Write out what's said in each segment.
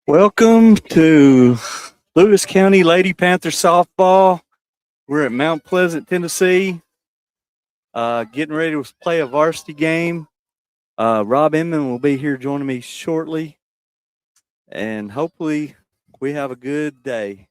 Welcome to Lewis County Lady Panther softball. We're at Mount Pleasant, Tennessee, getting ready to play a varsity game. Rob Inman will be here joining me shortly, and hopefully we have a good day.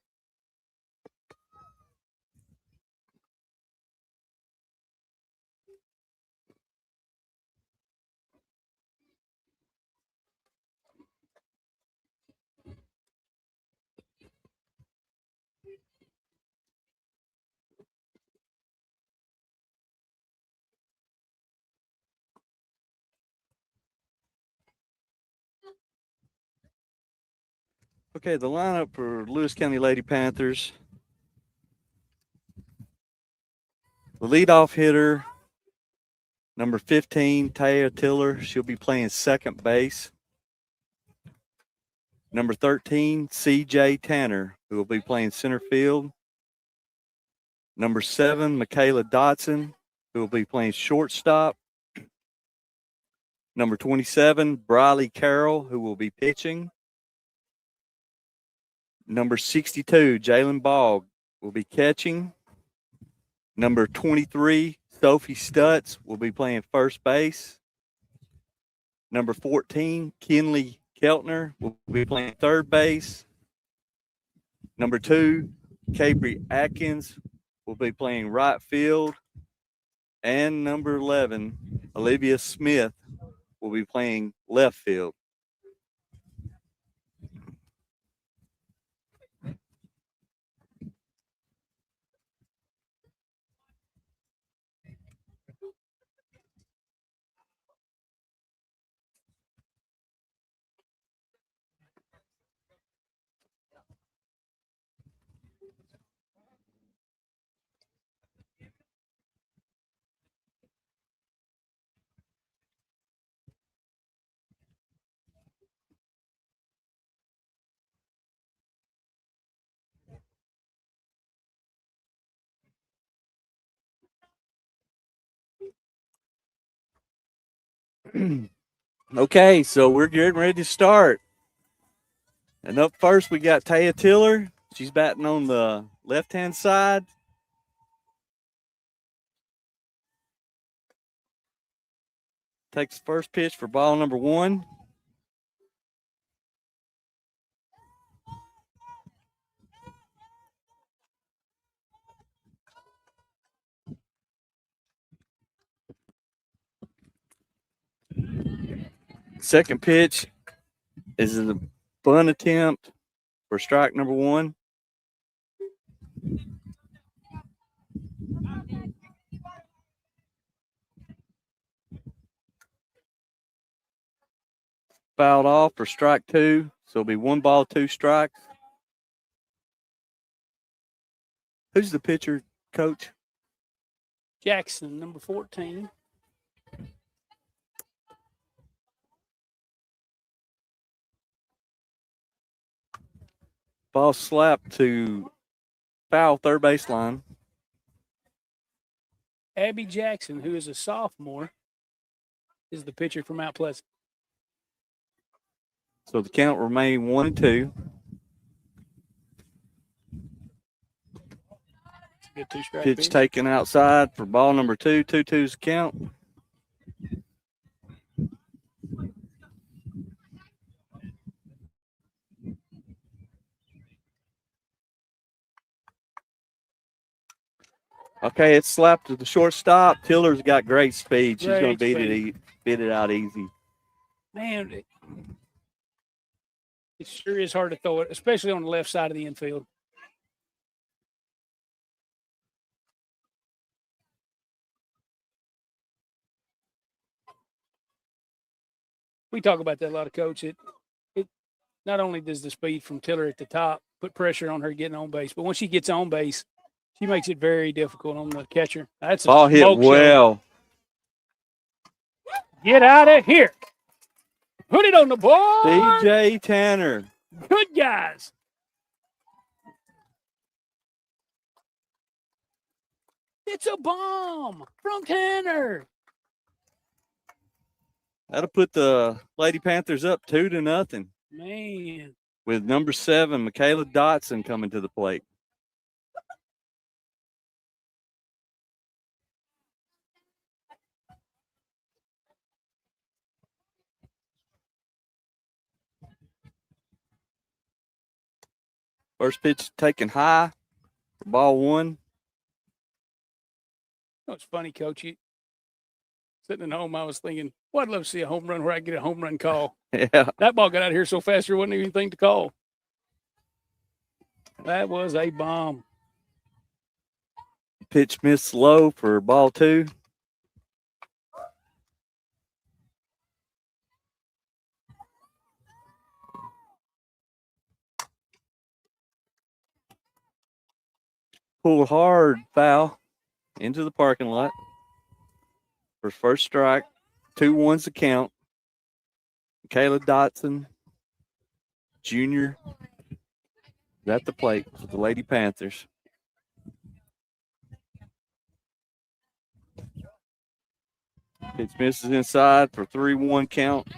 Okay, the lineup for Lewis County Lady Panthers. The leadoff hitter, number 15, Taya Tiller. She'll be playing second base. Number 13, C.J. Tanner, who will be playing center field. Number 7, Michaela Dotson, who will be playing shortstop. Number 27, Briley Carroll, who will be pitching. Number 62, Jalen Bogg, will be catching. Number 23, Sophie Stutz, will be playing first base. Number 14, Kinley Keltner, will be playing third base. Number 2, Capri Atkins, will be playing right field. And number 11, Olivia Smith, will be playing left field. Okay, so we're getting ready to start. And up first, we got Taya Tiller. She's batting on the left-hand side. Takes the first pitch for ball number 1. Second pitch is a bunt attempt for strike number 1. Fouled off for strike 2. So it'll be 1 ball, 2 strikes. Who's the pitcher, Coach? Jackson, number 14. Ball slapped to foul third baseline. Abby Jackson, who is a sophomore, is the pitcher from Mount Pleasant. So the count remained 1-2. Good 2-strike Pitch taken outside for ball number 2. 2-2's count. Okay, it's slapped to the shortstop. Tiller's got great speed. She's going to beat it out easy. Man, it sure is hard to throw it, especially on the left side of the infield. We talk about that a lot, Coach. It not only does the speed from Tiller at the top put pressure on her getting on base, but once she gets on base, she makes it very difficult on the catcher. That's a ball hit well. Get out of here. Put it on the board. DJ Tanner. Good guys. It's a bomb from Tanner. That'll put the Lady Panthers up 2-0. Man. With number 7, Michaela Dotson, coming to the plate. First pitch taken high for ball 1. It's funny, Coach. Sitting at home, I was thinking, well, I'd love to see a home run where I get a home run call. Yeah. That ball got out of here so fast there wasn't anything to call. That was a bomb. Pitch missed low for ball 2. Pulled hard, foul into the parking lot for first strike. 2-1's the count. Michaela Dotson, junior, is at the plate for the Lady Panthers. Pitch misses inside for 3-1 count.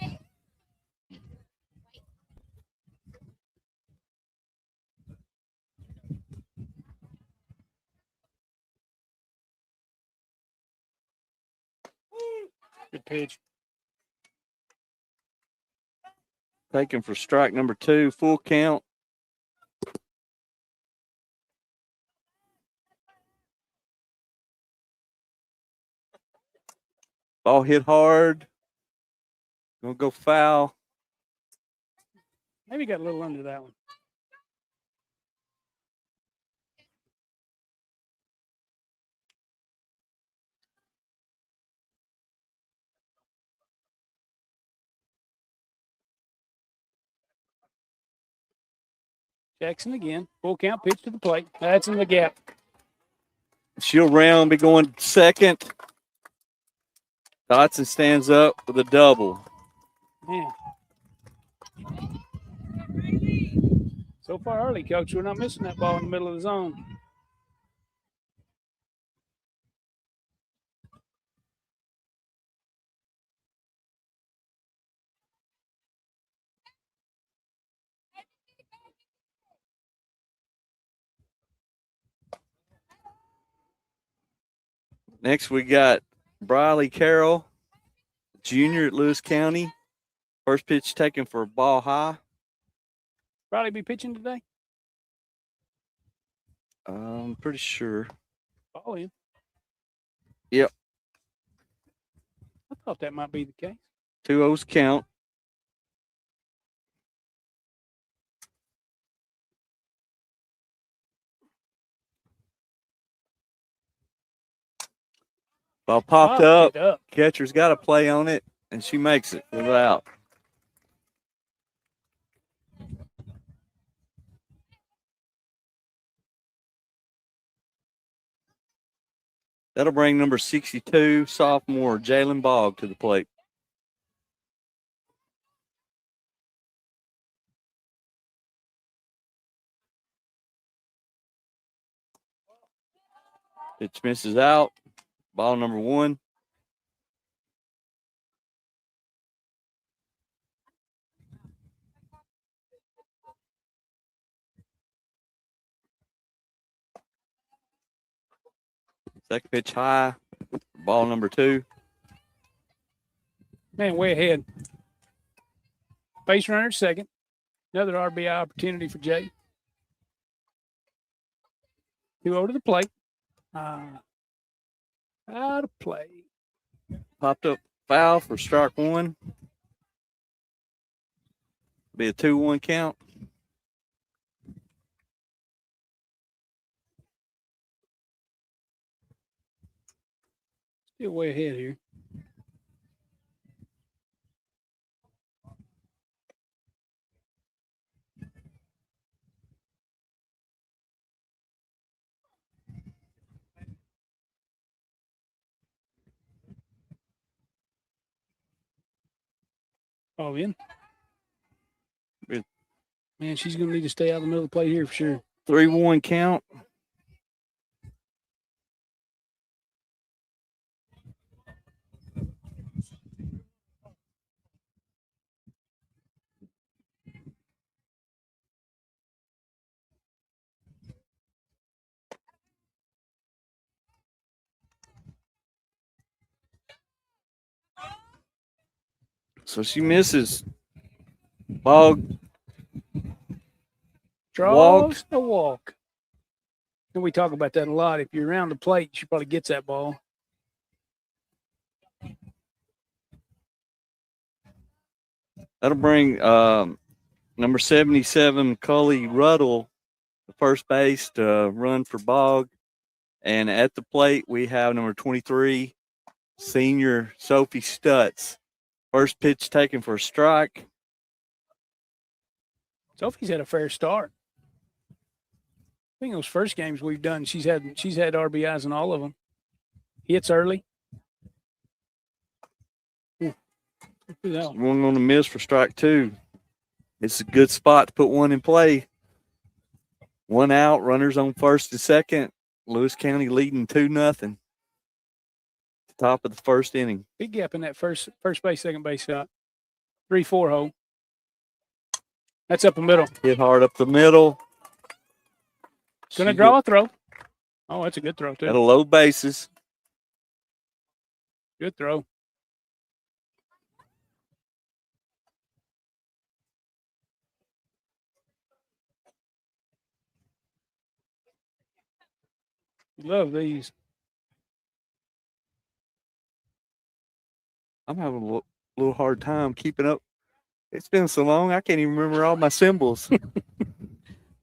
Good pitch. Taken for strike number 2, full count. Ball hit hard. Gonna go foul. Maybe got a little under that one. Jackson again. Full count pitch to the plate. That's in the gap. She'll round, be going second. Dotson stands up with a double. Man. So far early, Coach, we're not missing that ball in the middle of the zone. Next, we got Briley Carroll, junior at Lewis County. First pitch taken for ball high. Probably be pitching today. I'm pretty sure. Ball in. Yep. I thought that might be the case. 2-0's count. Ball popped up. It up. Catcher's got a play on it, and she makes it for the out. That'll bring number 62, sophomore Jalen Bogg, to the plate. Pitch misses out. Ball number 1. Second pitch high. Ball number 2. Man, way ahead. Base runner second. Another RBI opportunity for Jay. 2-0 to the plate. Out of play. Popped up foul for strike 1. Be a 2-1 count. Still way ahead here. Ball in. Good. Man, she's going to need to stay out of the middle of the plate here for sure. 3-1 count. So she misses. Bogg Draws a walk. And we talk about that a lot. If you're around the plate, she probably gets that ball. That'll bring number 77, Cully Ruddle, the first base, to run for Bogg. And at the plate, we have number 23, senior Sophie Stutz. First pitch taken for a strike. Sophie's had a fair start. I think those first games we've done, she's had RBIs in all of them. Hits early. One on the miss for strike 2. It's a good spot to put one in play. 1 out, runners on first and second. Lewis County leading 2-0. Top of the first inning. Big gap in that first base, second base shot. 3-4 hole. That's up the middle. Hit hard up the middle. Gonna draw a throw. Oh, that's a good throw, too. At a low bases. Good throw. Love these. I'm having a little hard time keeping up. It's been so long, I can't even remember all my symbols.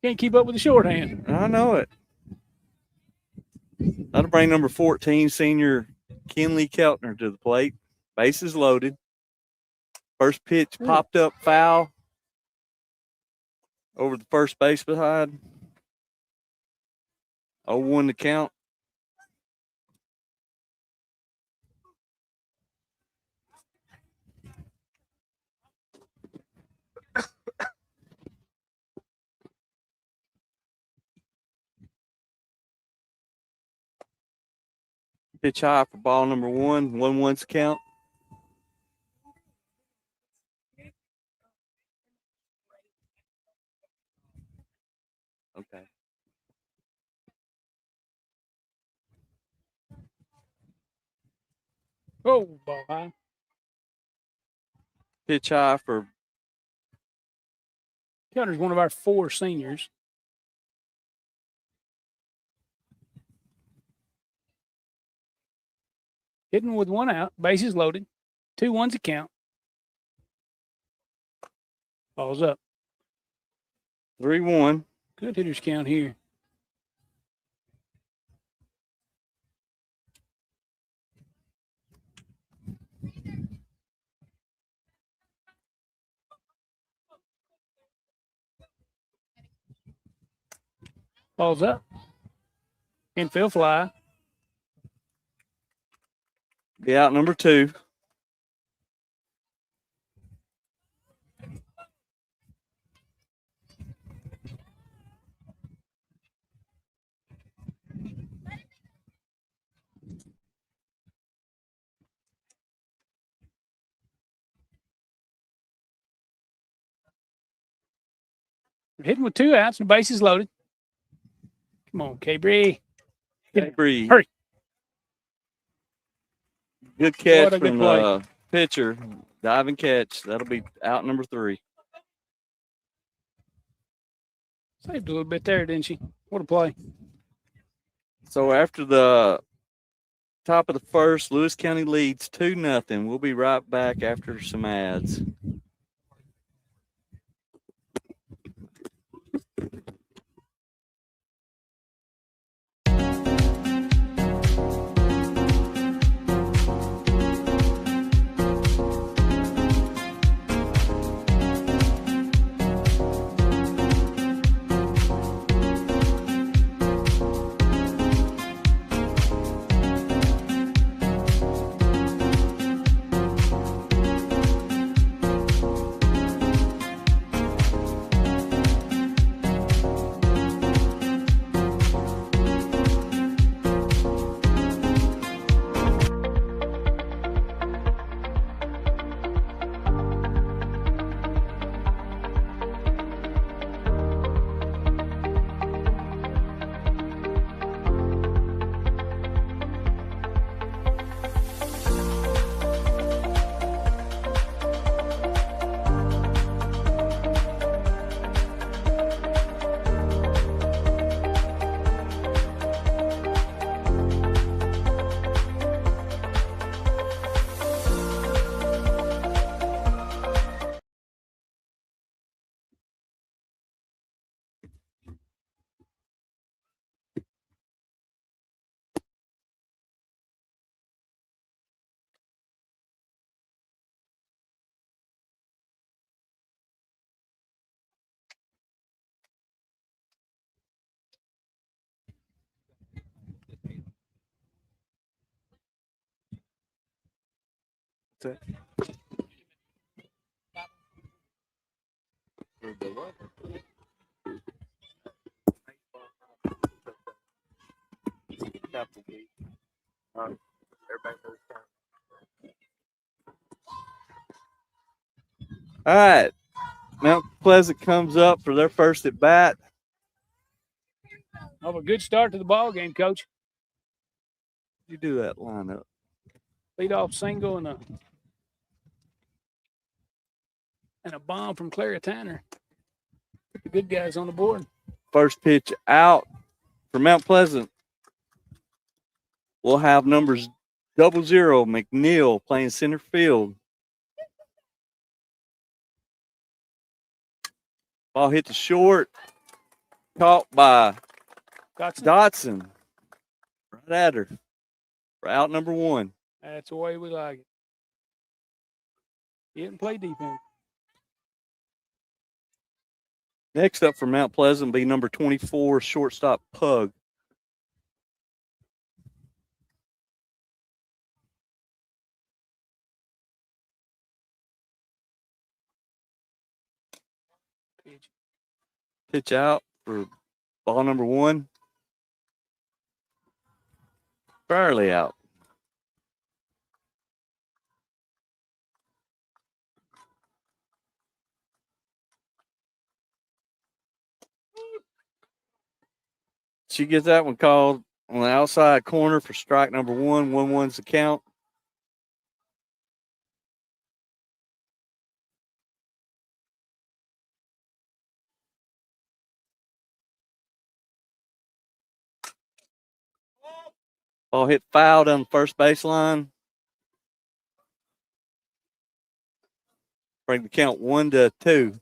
Can't keep up with the shorthand. I know it. That'll bring number 14, senior Kinley Keltner, to the plate. Bases loaded. First pitch popped up foul over the first base behind. 0-1 to count. Pitch high for ball number 1. 1-1's count. Okay. Oh, ball high. Pitch high for Cutter's one of our 4 seniors. Hitting with 1 out, bases loaded, 2-1's a count. Ball's up. 3-1. Good hitters count here. Ball's up. Infield fly. Be out number 2. Hitting with 2 outs and bases loaded. Come on, K-Bree. Bree. Hurry. Good catch What a good from play. the pitcher. Diving catch. That'll be out number 3. Saved a little bit there, didn't she? What a play. So after the top of the first, Lewis County leads 2-0. We'll be right back after some ads. That's it. All right. Mount Pleasant comes up for their first at bat. Oh, a good start to the ball game, Coach. You do that lineup. Lead off single and a bomb from Clara Tanner. Put the good guys on the board. First pitch out for Mount Pleasant. We'll have numbers 00 McNeil playing center field. Ball hit the short. Caught by Dotson. Right at her. For out number 1. That's the way we like it. He didn't play defense. Next up for Mount Pleasant will be number 24, shortstop Pug. Pitch out for ball number 1. Barely out. She gets that one called on the outside corner for strike number 1. 1-1's the count. Ball hit foul down the first baseline. Bring the count 1-2.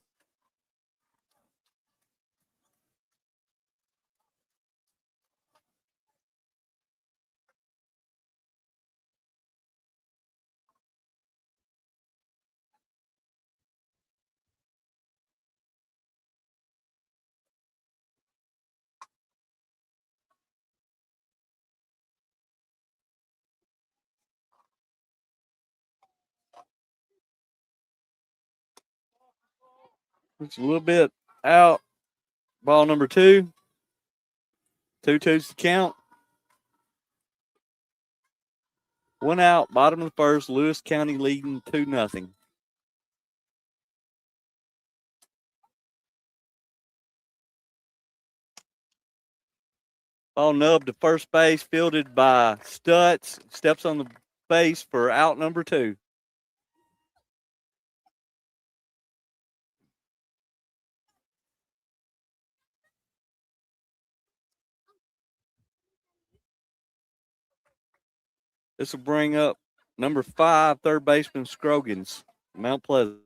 It's a little bit out. Ball number 2. 2-2's the count. 1 out, bottom of the first. Lewis County leading 2-0. Ball nubbed to first base, fielded by Stutz. Steps on the base for out number 2. This will bring up number 5, third baseman Scroggins, Mount Pleasant.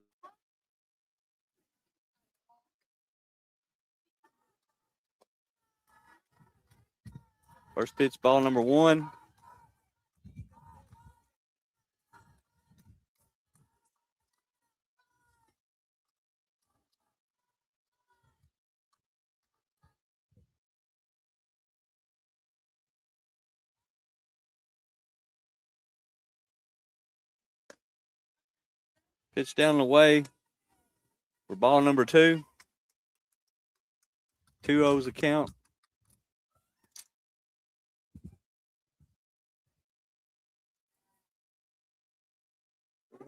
First pitch, ball number 1. Pitch down the way for ball number 2. 2-0's the count.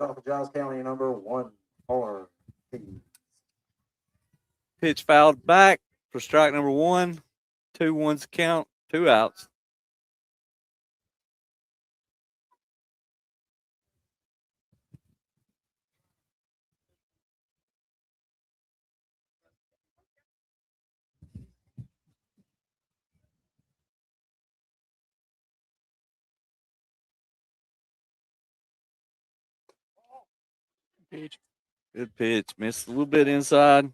Off of Giles County, number 1, Horn. Pitch fouled back for strike number 1. 2-1's the count. 2 outs. Pitch. Good pitch. Missed a little bit inside.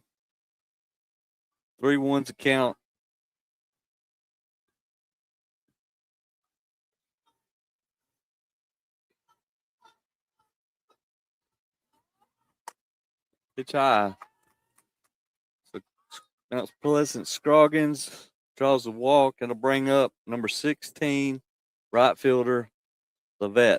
3-1's the count. Pitch high. So Mount Pleasant Scroggins draws the walk, and it'll bring up number 16, right fielder, Levette.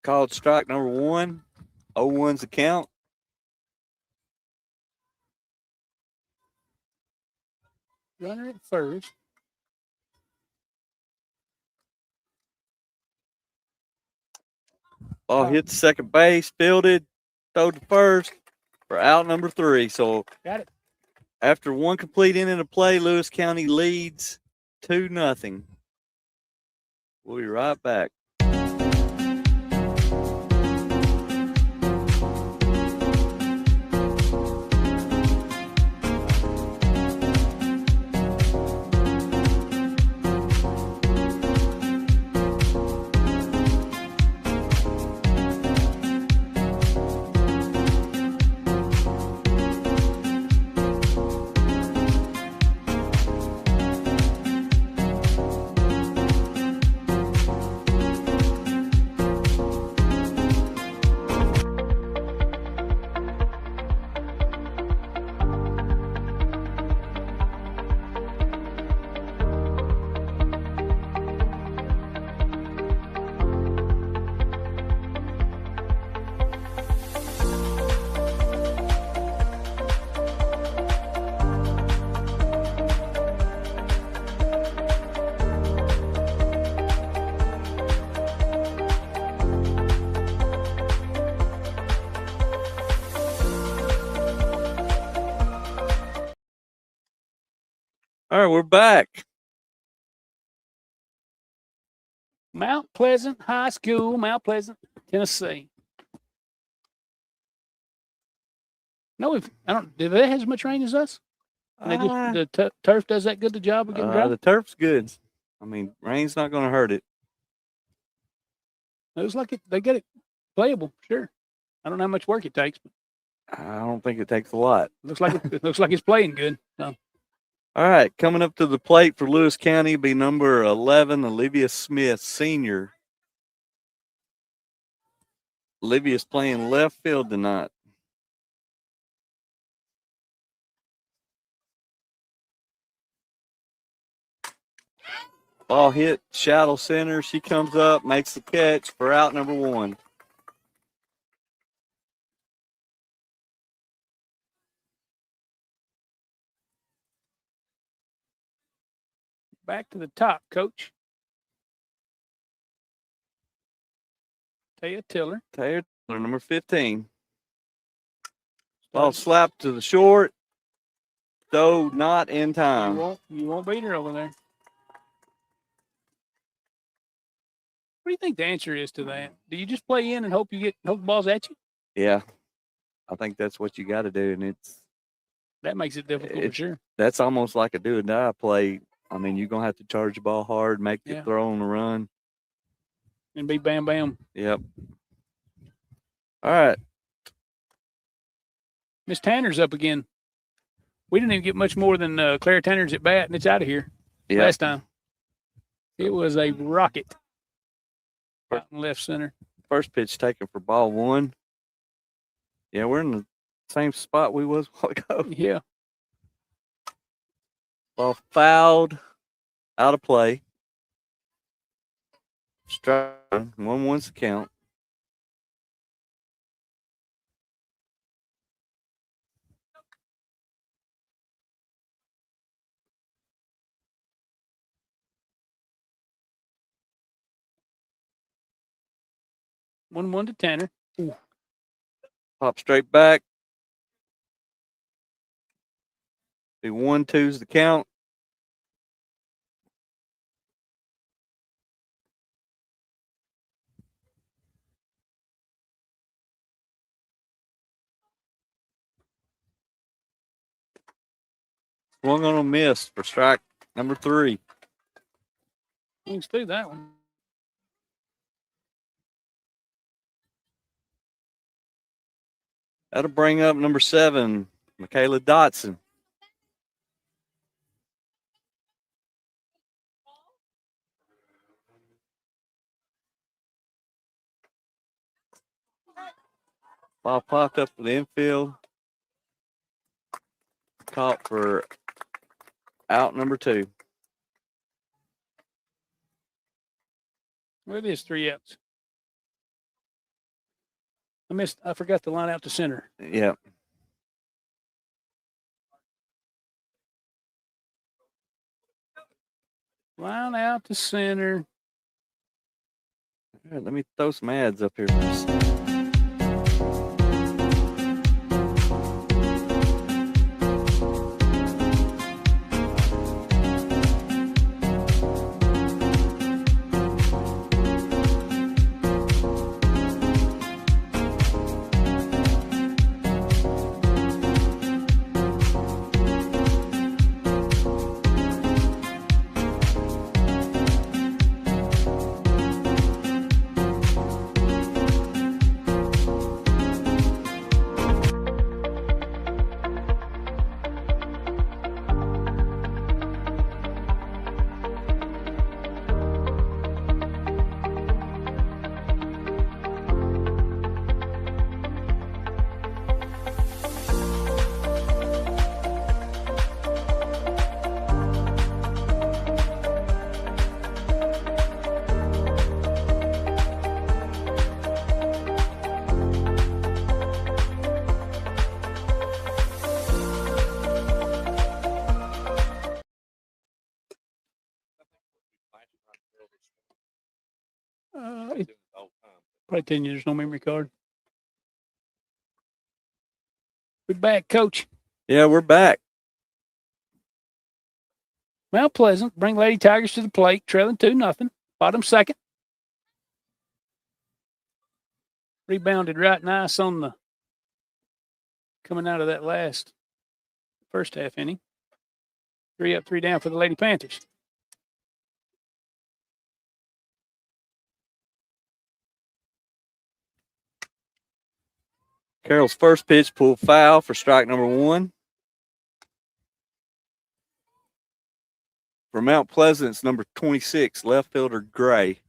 Called strike number 1. 0-1's the count. Runner at first. Ball hits second base, fielded, throw to first for out number 3. So Got it. after 1 complete inning of play, Lewis County leads 2-0. We'll be right back. All right, we're back. Mount Pleasant High School, Mount Pleasant, Tennessee. No, I don't. Do they have as much rain as us? And they Ah, just, the turf does that good a job of getting dry. the turf's good. I mean, rain's not going to hurt it. It looks like it. They get it playable. Sure. I don't know how much work it takes, but I don't think it takes a lot. it looks like it looks like it's playing good. So, All right, coming up to the plate for Lewis County will be number 11, Olivia Smith, senior. Olivia's playing left field tonight. Ball hit shallow center. She comes up, makes the catch for out number 1. back to the top, Coach. Taya Tiller. Taylor, number 15. Ball slapped to the short, though not in time. You won't beat her over there. What do you think the answer is to that? Do you just play in and hope the ball's at you? Yeah, I think that's what you got to do, and That makes it difficult for sure. that's almost like a do or die play. I mean, you're gonna have to charge the ball hard, make the Yeah. throw on the run. And be bam bam. Yep. All right. Miss Tanner's up again. We didn't even get much more than Claire Tanner's at bat, and it's out of here. Yep. Last time. It was a rocket. Out in left center. First pitch taken for ball 1. Yeah, we're in the same spot we was a while ago. Yeah. Ball fouled, out of play. Strike 1-1's the count. One to Tanner. Pop straight back. Be 1-2's the count. Swung on a miss for strike number 3. Let's do that one. That'll bring up number 7, Michaela Dotson. Ball popped up for the infield. Caught for out number 2. Where it is 3 outs. I forgot the line out to center. Yep. Line out to center. All right, let me throw some ads up here for a second. Probably 10 years, no memory card. We're back, Coach. Yeah, we're back. Mount Pleasant bring Lady Tigers to the plate, trailing 2-0. Bottom second. Rebounded right nice on the coming out of that last first half inning. 3 up, 3 down for the Lady Panthers. Carroll's first pitch pulled foul for strike number 1. For Mount Pleasant, it's number 26, left fielder Gray.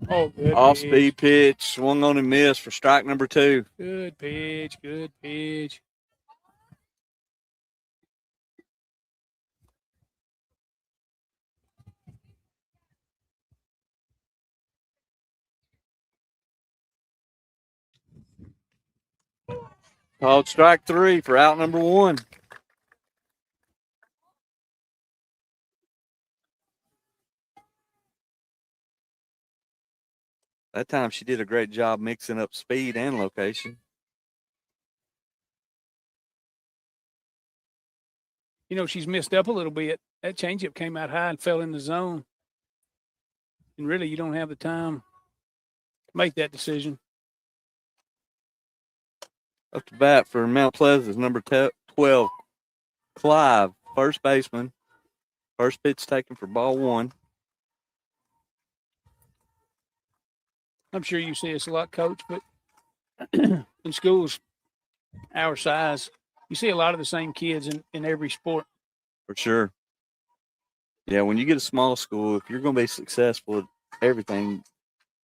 Oh, good Off pitch. speed pitch, swung on and missed for strike number 2. Good pitch. Good pitch. Called strike 3 for out number 1. That time she did a great job mixing up speed and location. You know, she's missed up a little bit. That changeup came out high and fell in the zone. And really, you don't have the time to make that decision. Up to bat for Mount Pleasant is number 12, Clive, first baseman. First pitch taken for ball 1. I'm sure you see this a lot, Coach, but in schools our size, you see a lot of the same kids in every sport. For sure. Yeah, when you get a small school, if you're going to be successful at everything,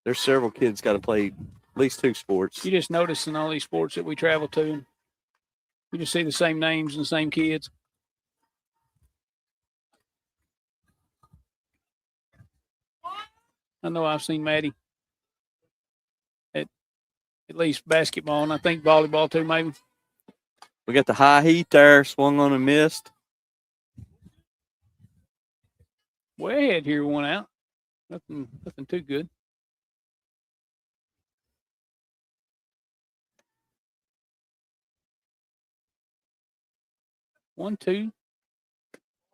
there's several kids got to play at least 2 sports. You just notice in all these sports that we travel to, you just see the same names and the same kids. I know I've seen Maddie at least basketball, and I think volleyball too, maybe. We got the high heat there, swung on and missed. Way ahead here, 1 out. Nothing too good. One, 2.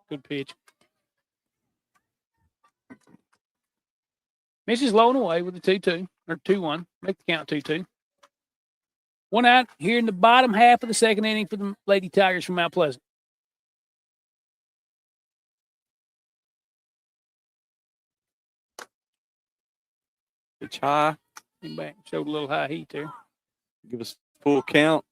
Good pitch. Misses low and away with the 2-2 or 2-1. Make the count 2-2. 1 out here in the bottom half of the second inning for the Lady Tigers from Mount Pleasant. Pitch high. Came back, showed a little high heat there. Give us full count.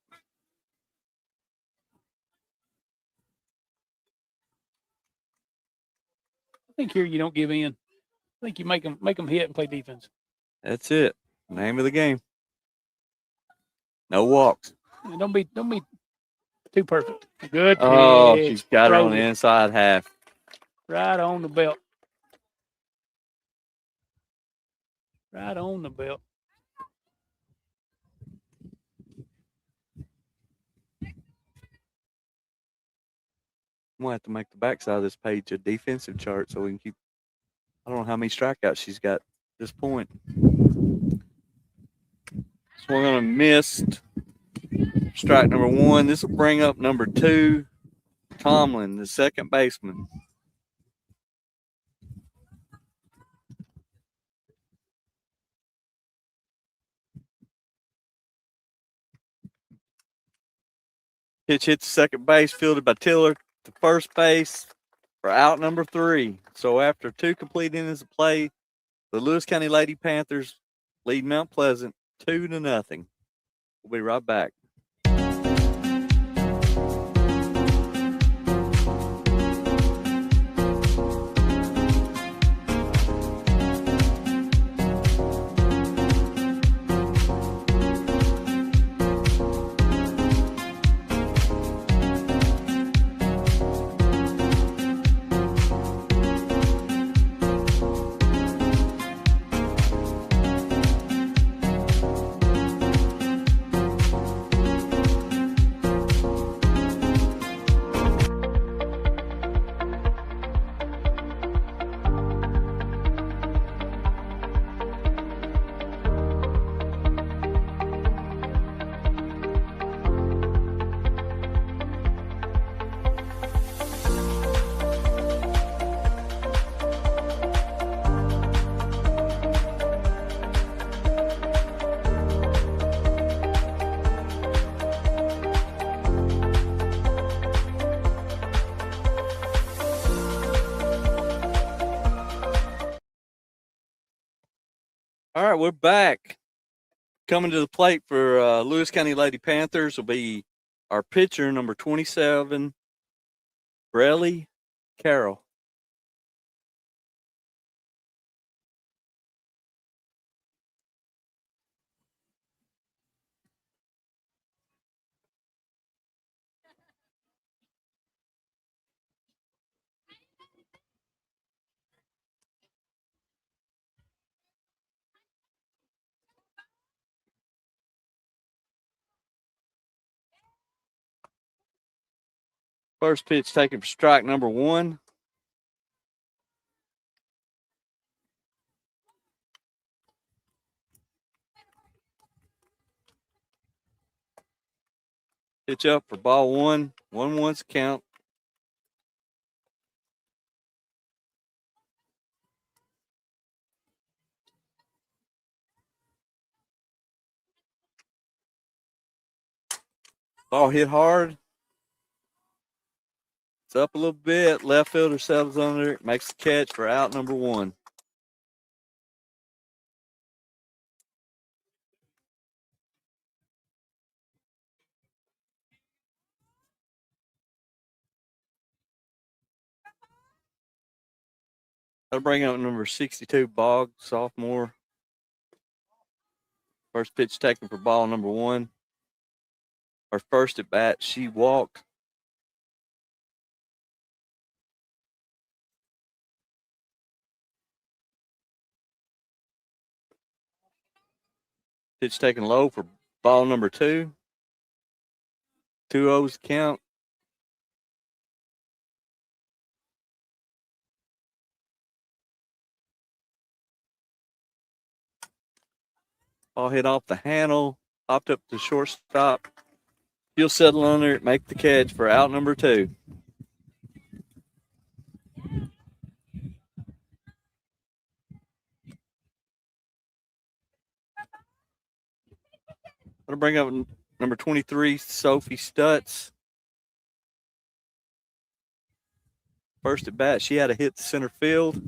I think here you don't give in. I think you make them hit and play defense. That's it. Name of the game. No walks. And don't be too perfect. Good pitch. Oh, she's got her on the Throws it inside half. right on the belt. Right on the belt. I'm going to have to make the backside of this page a defensive chart so we can keep. I don't know how many strikeouts she's got at this point. Swung on and missed. Strike number 1. This will bring up number 2, Tomlin, the second baseman. Pitch hits second base, fielded by Tiller to first base for out number 3. So after 2 complete innings of play, the Lewis County Lady Panthers lead Mount Pleasant 2-0. We'll be right back. All right, we're back. Coming to the plate for Lewis County Lady Panthers will be our pitcher, number 27, Brelly Carroll. First pitch taken for strike number 1. Pitch up for ball 1. 1-1's count. Ball hit hard. It's up a little bit. Left fielder settles under it. Makes the catch for out number 1. That'll bring up number 62, Bog, sophomore. First pitch taken for ball number 1. Her first at bat, she walked. Pitch taken low for ball number 2. 2-0's count. Ball hit off the handle, popped up to shortstop. She'll settle under it, make the catch for out number 2. That'll bring up number 23, Sophie Stutz. First at bat, she had a hit to center field.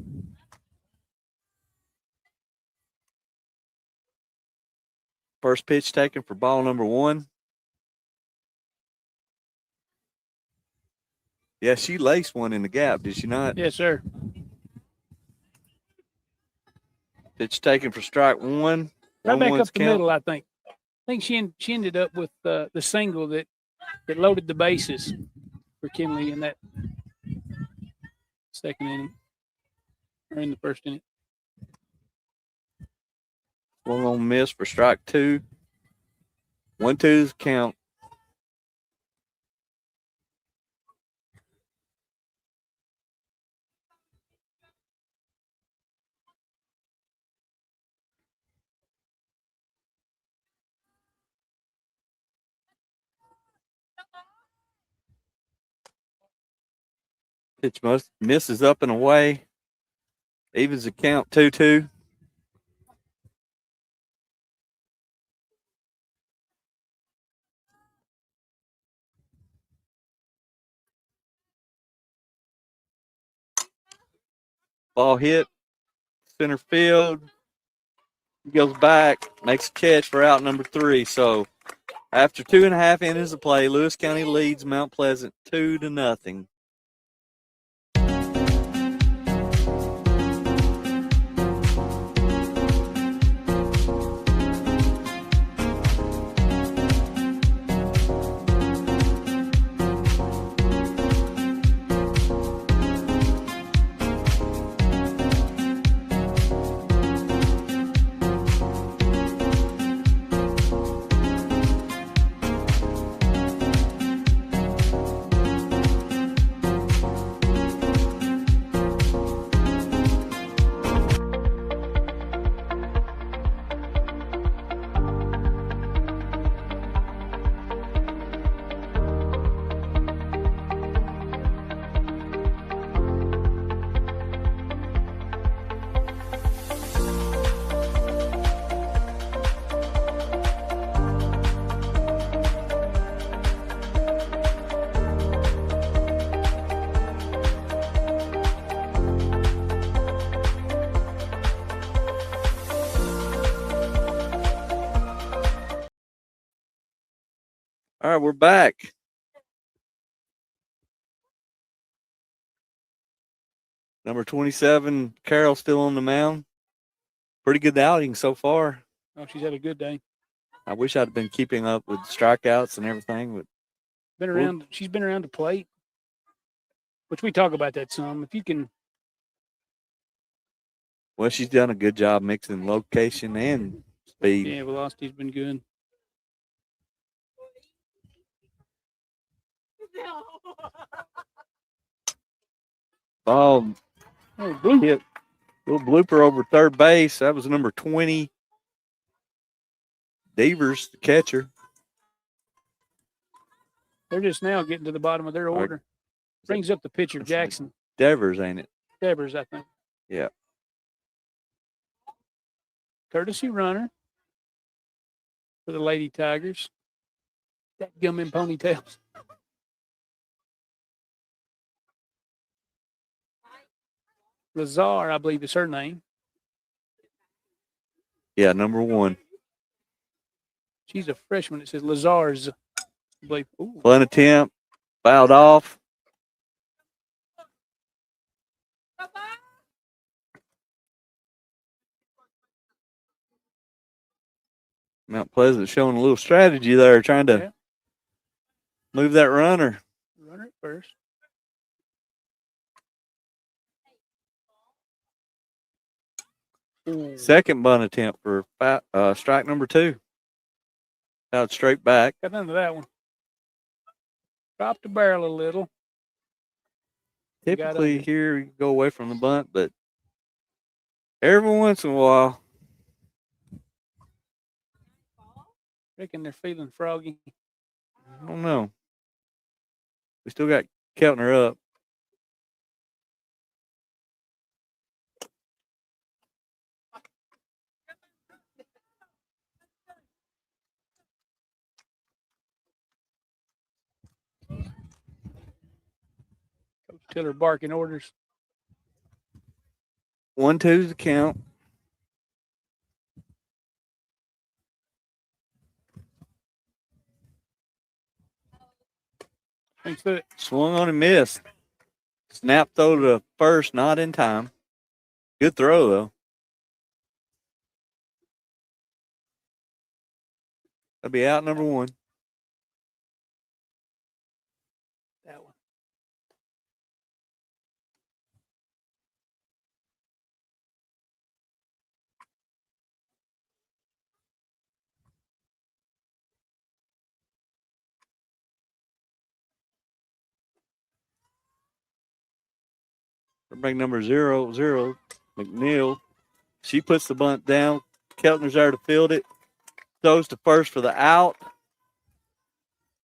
First pitch taken for ball number 1. Yeah, she laced one in the gap, did she not? Yes, sir. Pitch taken for strike 1. Right back 1-1's up the count. middle, I think. I think she ended up with the single that loaded the bases for Kinley in that second inning, or in the first inning. 1-1 miss for strike 2. 1-2's count. Pitch misses up and away. Evens the count 2-2. Ball hit center field. Goes back, makes a catch for out number 3. So after 2.5 innings of play, Lewis County leads Mount Pleasant 2-0. All right, we're back. Number 27, Carol, still on the mound. Pretty good outing so far. Oh, she's had a good day. I wish I'd been keeping up with strikeouts and everything, but Been around. She's been around the plate, which we talk about that some. If you can, well, she's done a good job mixing location and speed. yeah, velocity's been good. Ball Oh, blue. hit. Little blooper over third base. That was number 20. Devers, the catcher. They're just now getting to the bottom of their All right. order. Brings up the pitcher, That's Jackson Devers, ain't it? Devers, I think. Yeah. Courtesy runner for the Lady Tigers. That gum in ponytails. Lazar, I believe, is her name. Yeah, number 1. She's a freshman. It says Lazar's, I believe. Ooh, Bunt attempt. Fouled off. Mount Pleasant showing a little strategy there, trying to Yeah. move that runner. runner at first. Ooh, Second bunt attempt for strike number 2. Out straight back. got into that one. Dropped the barrel a little. You got Typically under. here you go away from the bunt, but every once in a while, Reckon they're feeling froggy. I don't know. We still got Keltner up. Coach Tiller barking orders. 1-2's the count. Thanks for it. Swung on and missed. Snap throw to first, not in time. Good throw, though. That'll be out number 1. That one. Bring number 0-0, McNeil. She puts the bunt down. Keltner's there to field it. Throws to first for the out,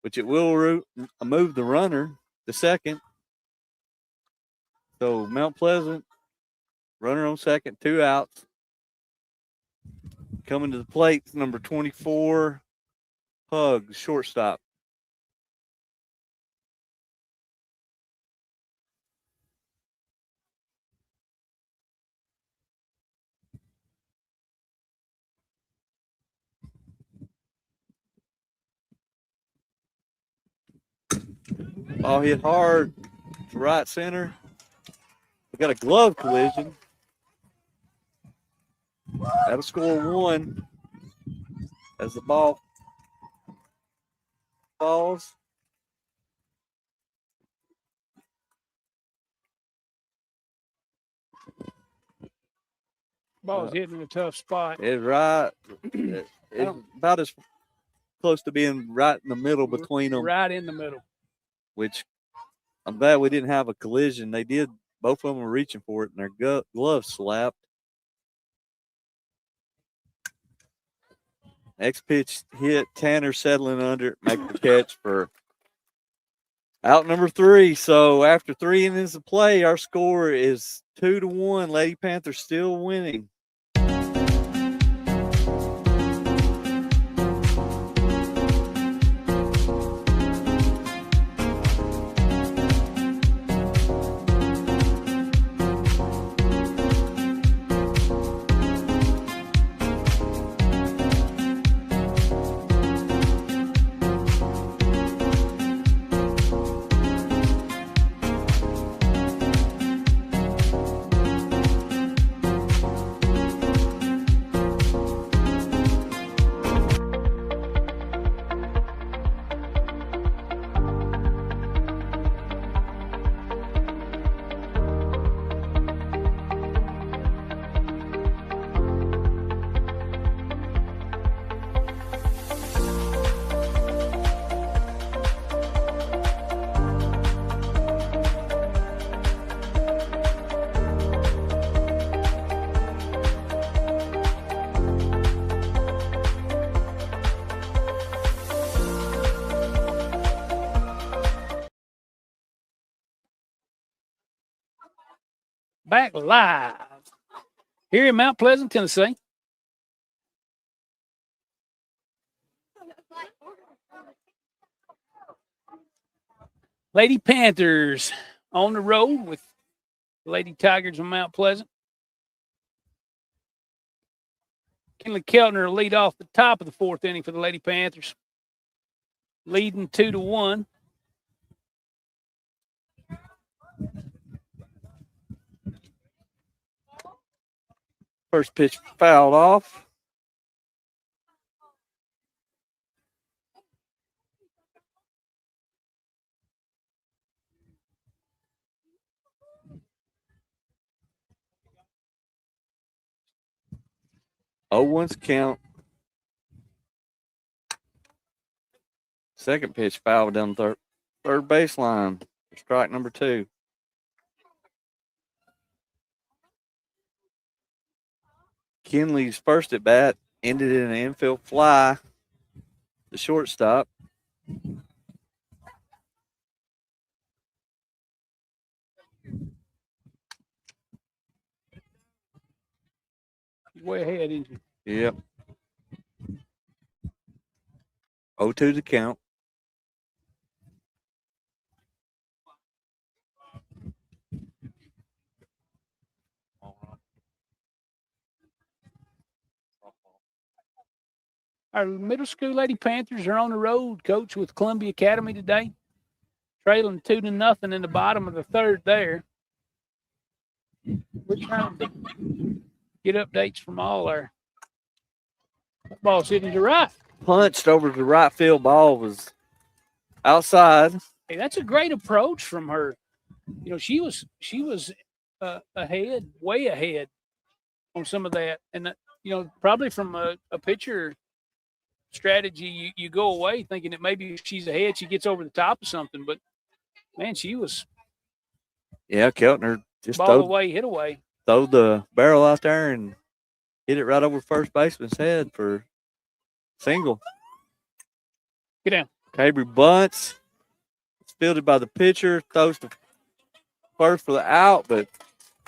which it will move the runner to second. So Mount Pleasant, runner on second, 2 outs. Coming to the plate, number 24, Pug, shortstop. Ball hit hard to right center. We got a glove collision. That'll score 1 as the ball falls. Ball's hitting in a tough spot. It's right. It's about as close to being right in the middle between them, Right in the middle. which I'm glad we didn't have a collision. They did. Both of them were reaching for it, and their gloves slapped. Next pitch hit. Tanner settling under it, make the catch for out number 3. So after 3 innings of play, our score is 2-1. Lady Panthers still winning. back live here in Mount Pleasant, Tennessee. Lady Panthers on the road with Lady Tigers from Mount Pleasant. Kinley Keltner will lead off the top of the fourth inning for the Lady Panthers, leading 2-1. First pitch fouled off. Oh, one's count. Second pitch fouled down third baseline. Strike number 2. Kinley's first at bat ended in an infield fly. The shortstop. He's way ahead, isn't he? Yep. 0-2 to count. Our middle school Lady Panthers are on the road, coach, with Columbia Academy today, trailing 2-0 in the bottom of the third there. We're trying to get updates from all our ball sitting to right. Punched over the right field. Ball was outside. Hey, that's a great approach from her. You know, she was ahead, way ahead on some of that, and you know, probably from a pitcher strategy, you go away thinking that maybe if she's ahead, she gets over the top of something. But man, she was Keltner just ball away, hit away. Throw the barrel out there and hit it right over first baseman's head for single. Get down. Cabry bunts. It's fielded by the pitcher. Throws the first for the out, but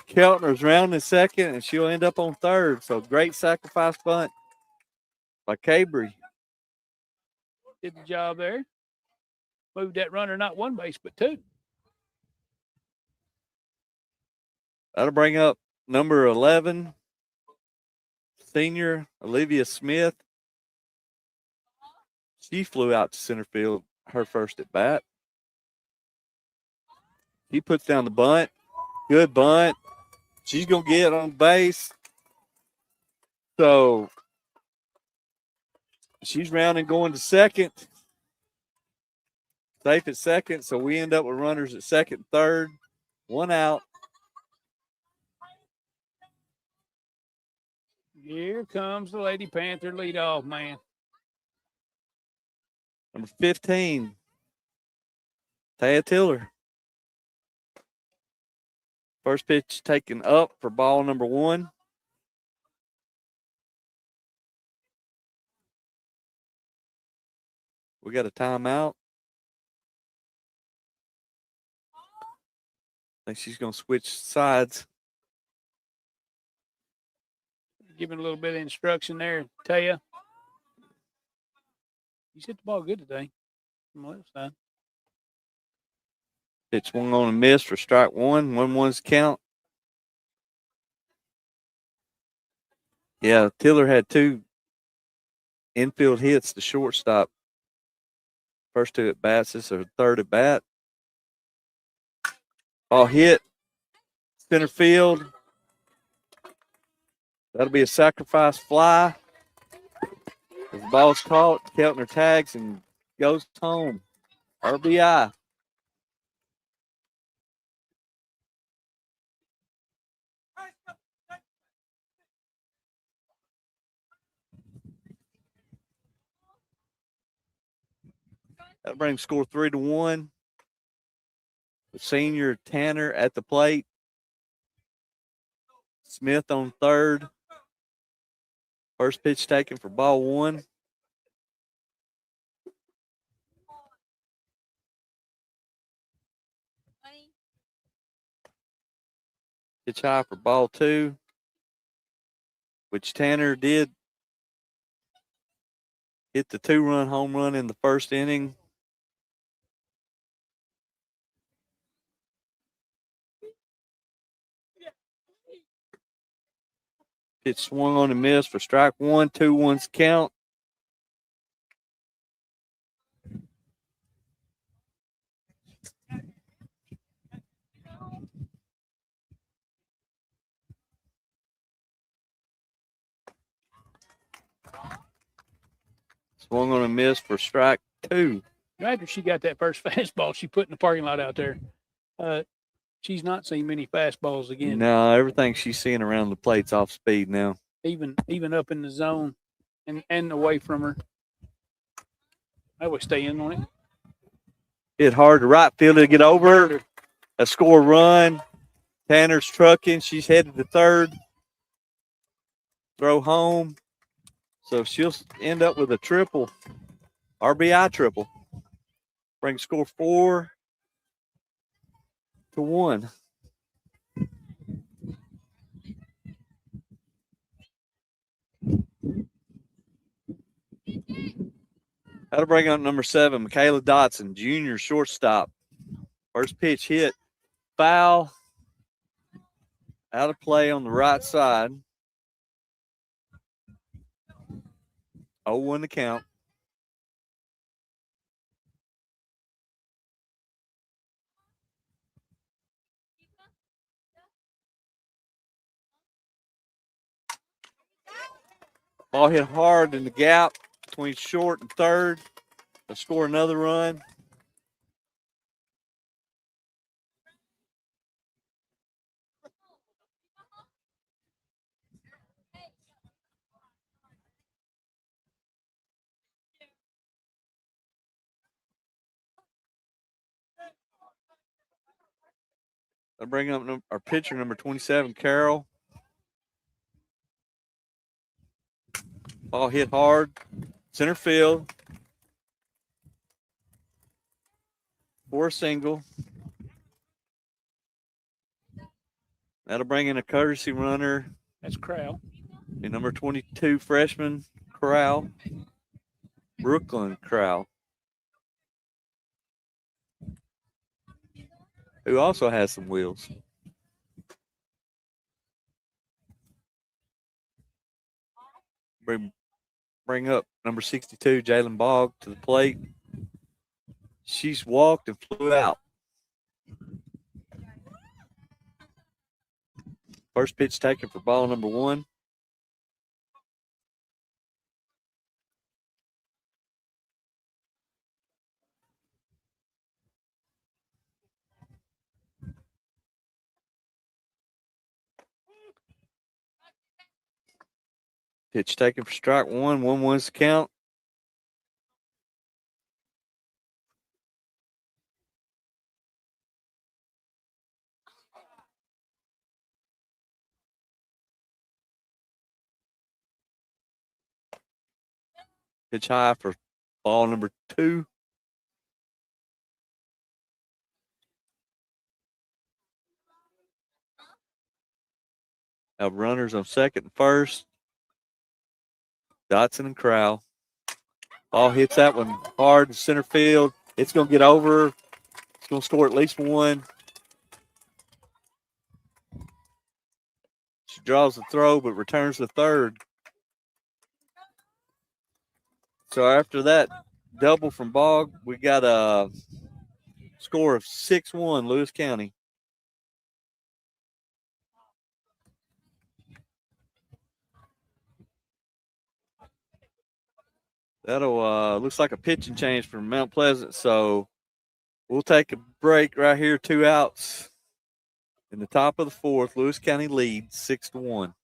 Keltner's rounding second, and she'll end up on third. So great sacrifice bunt by Cabry. Did the job there. Moved that runner not one base, but 2. That'll bring up number 11, senior Olivia Smith. She flew out to center field her first at bat. He puts down the bunt. Good bunt. She's going to get on base. So she's rounding going to second. Safe at second. So we end up with runners at second and third. 1 out. Here comes the Lady Panther leadoff man. Number 15, Taya Tiller. First pitch taken up for ball number 1. We got a timeout. I think she's going to switch sides. Giving a little bit of instruction there, Taya. He's hit the ball good today from the left side. Pitch swung on a miss for strike 1. 1-1's count. Yeah, Tiller had 2 infield hits to shortstop. First 2 at bats. This is her third at bat. Ball hit center field. That'll be a sacrifice fly. As the ball's caught, Keltner tags and goes home. RBI. That brings score 3-1. The senior Tanner at the plate. Smith on third. First pitch taken for ball 1. Pitch high for ball 2, which Tanner did hit the 2-run home run in the first inning. Pitch swung on and missed for strike 1, 2-1's count. Swung on and missed for strike 2. After she got that first fastball she put in the parking lot out there, she's not seen many fastballs again. No, everything she's seeing around the plate's off speed now. Even up in the zone and away from her. I would stay in on it. Hit hard to right field to get over. A score run. Tanner's trucking. She's headed to third. Throw home. So she'll end up with a triple. RBI triple. Bring score 4-1. That'll bring up number 7, Michaela Dotson, junior shortstop. First pitch hit, foul, out of play on the right side. 0-1 to count. Ball hit hard in the gap between short and third. They'll score another run. They'll bring up our pitcher, number 27, Carol. Ball hit hard, center field. For a single. That'll bring in a courtesy runner. That's Crowell. The number 22 freshman, Crowell. Brooklyn Crowell. Who also has some wheels. Bring up number 62, Jalen Bogg, to the plate. She's walked and flew out. First pitch taken for ball number 1. Pitch taken for strike 1. 1-1's the count. Pitch high for ball number 2. Have runners on second and first. Dotson and Crowell. Ball hits that one hard in center field. It's going to get over. It's going to score at least 1. She draws the throw, but returns the third. So after that double from Bogg, we got a score of 6-1, Lewis County. That'll looks like a pitching change from Mount Pleasant. So we'll take a break right here. 2 outs in the top of the 4th. Lewis County leads 6-1.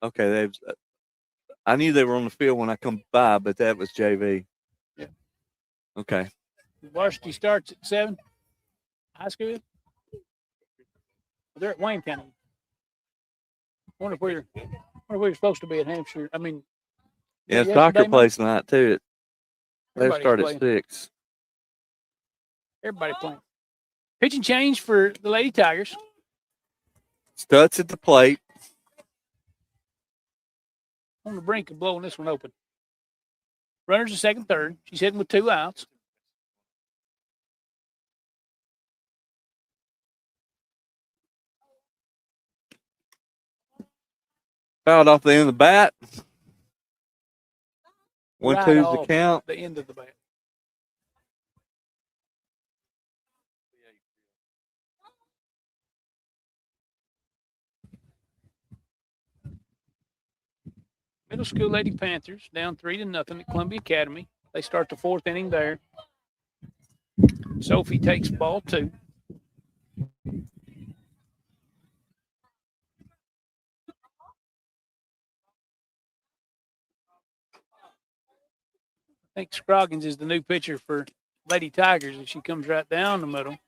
Okay, they've. I knew they were on the field when I come by, but that was JV. Yeah. Okay. Varsity starts at 7. High school. They're at Wayne County. Wonder if we're supposed to be at Hampshire. I mean, Yeah, yesterday, soccer man? plays tonight too. They Everybody's start at playing. 6. Everybody playing. Pitching change for the Lady Tigers. Stutz at the plate. On the brink of blowing this one open. Runners at second, third. She's hitting with 2 outs. Fouled off the end of the bat. Right 1-2's the off count. the end of the bat. Middle school Lady Panthers down 3-0 at Columbia Academy. They start the 4th inning there. Sophie takes ball 2. I think Scroggins is the new pitcher for Lady Tigers, and she comes right down the middle.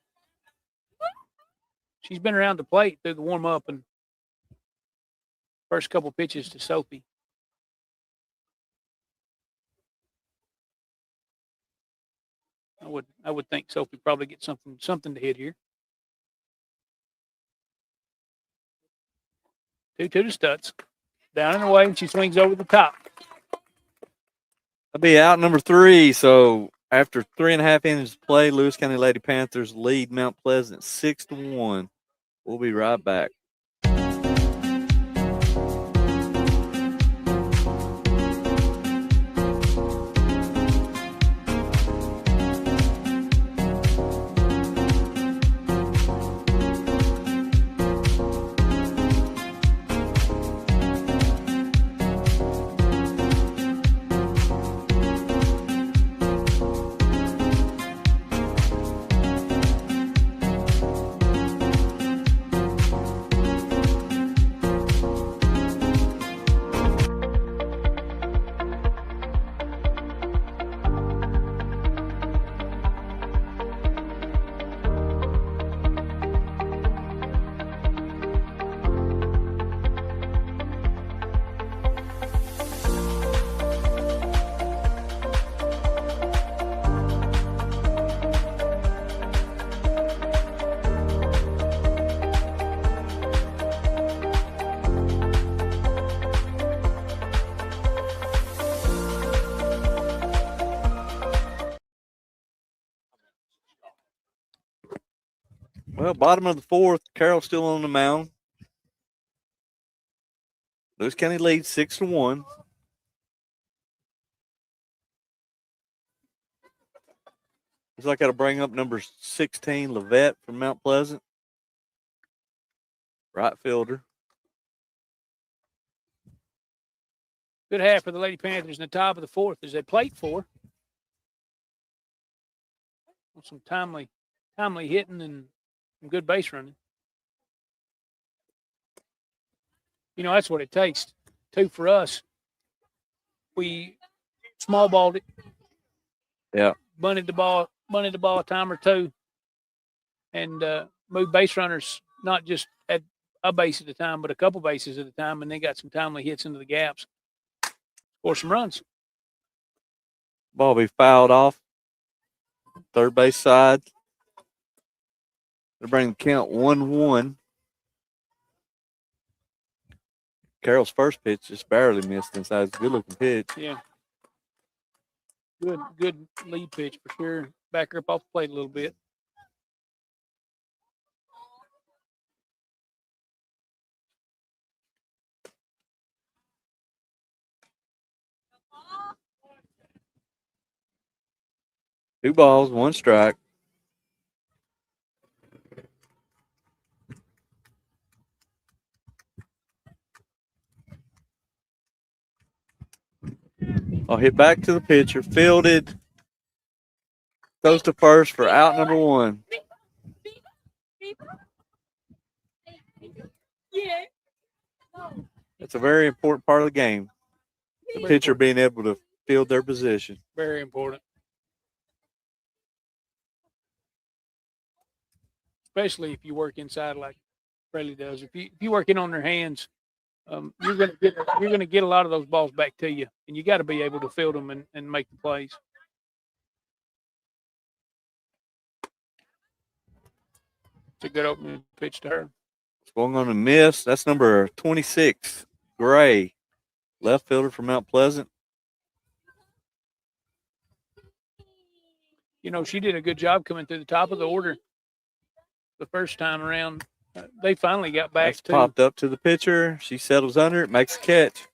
She's been around the plate through the warm up and first couple pitches to Sophie. I would think Sophie probably get something to hit here. 2-2 to Stutz. Down and away, and she swings over the top. I'll be out number 3. So after 3.5 innings of play, Lewis County Lady Panthers lead Mount Pleasant 6-1. We'll be right back. Well, bottom of the 4th, Carroll still on the mound. Lewis County leads 6-1. Looks like I got to bring up number 16, Levette from Mount Pleasant. Right fielder. Good half for the Lady Panthers in the top of the 4th as they plate 4. Some timely hitting and some good base running. You know, that's what it takes, too, for us. We small balled it. Yeah. Bunted the ball a time or two, and moved base runners not just at a base at a time, but a couple bases at a time, and they got some timely hits into the gaps. Score some runs. Ball be fouled off. Third base side. They bring the count 1-1. Carroll's first pitch just barely missed inside. It's a good looking pitch. Yeah. Good lead pitch for sure. Back her up off the plate a little bit. Two balls, one strike. I'll hit back to the pitcher. Fielded. Goes to first for out number 1. It's a very important part of the game. The Very pitcher important. being able to field their position. Very important. Especially if you work inside like Fraley does. If you work in on their hands, you're gonna get a lot of those balls back to you, and you got to be able to field them and make the plays. It's a good opening pitch to her. Swung on a miss. That's number 26, Gray, left fielder from Mount Pleasant. You know, she did a good job coming through the top of the order the first time around. They finally got back That's to. popped up to the pitcher. She settles under it, makes a catch.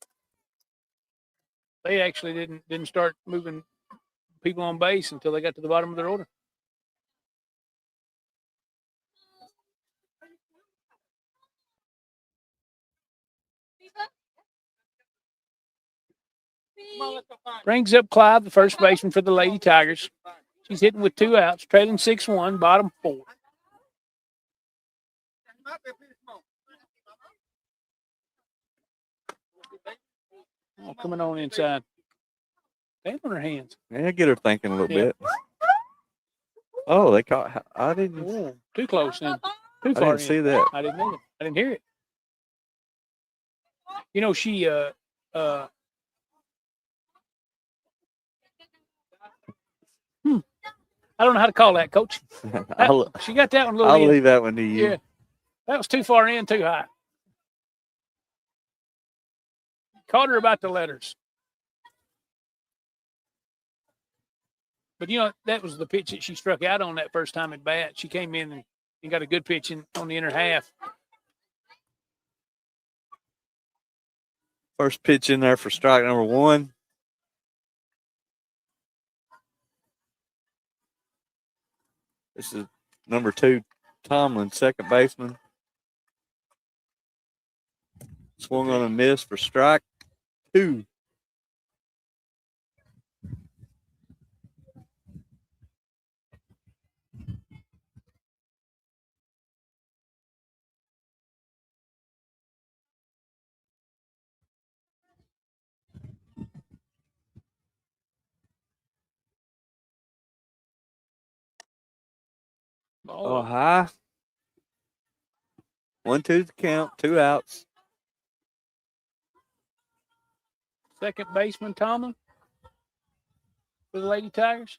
They actually didn't start moving people on base until they got to the bottom of their order. Brings up Clive, the first baseman for the Lady Tigers. She's hitting with 2 outs, trailing 6-1, bottom 4. Oh, coming on inside. Damn on her hands. Yeah, get her thinking a little bit. Oh, they caught. I didn't. Ooh, too close in. Too I far didn't in. see that. I didn't either. I didn't hear it. You know, she I don't know how to call that, Coach. I'll, She got that one a little I'll in. leave that one to you. Yeah. That was too far in, too high. Caught her about the letters. But, you know, that was the pitch that she struck out on that first time at bat. She came in and got a good pitch on the inner half. First pitch in there for strike number 1. This is number 2, Tomlin, second baseman. Swung on a miss for strike 2. Oh, high. 1-2 the count, 2 outs. Second baseman, Tomlin, for the Lady Tigers.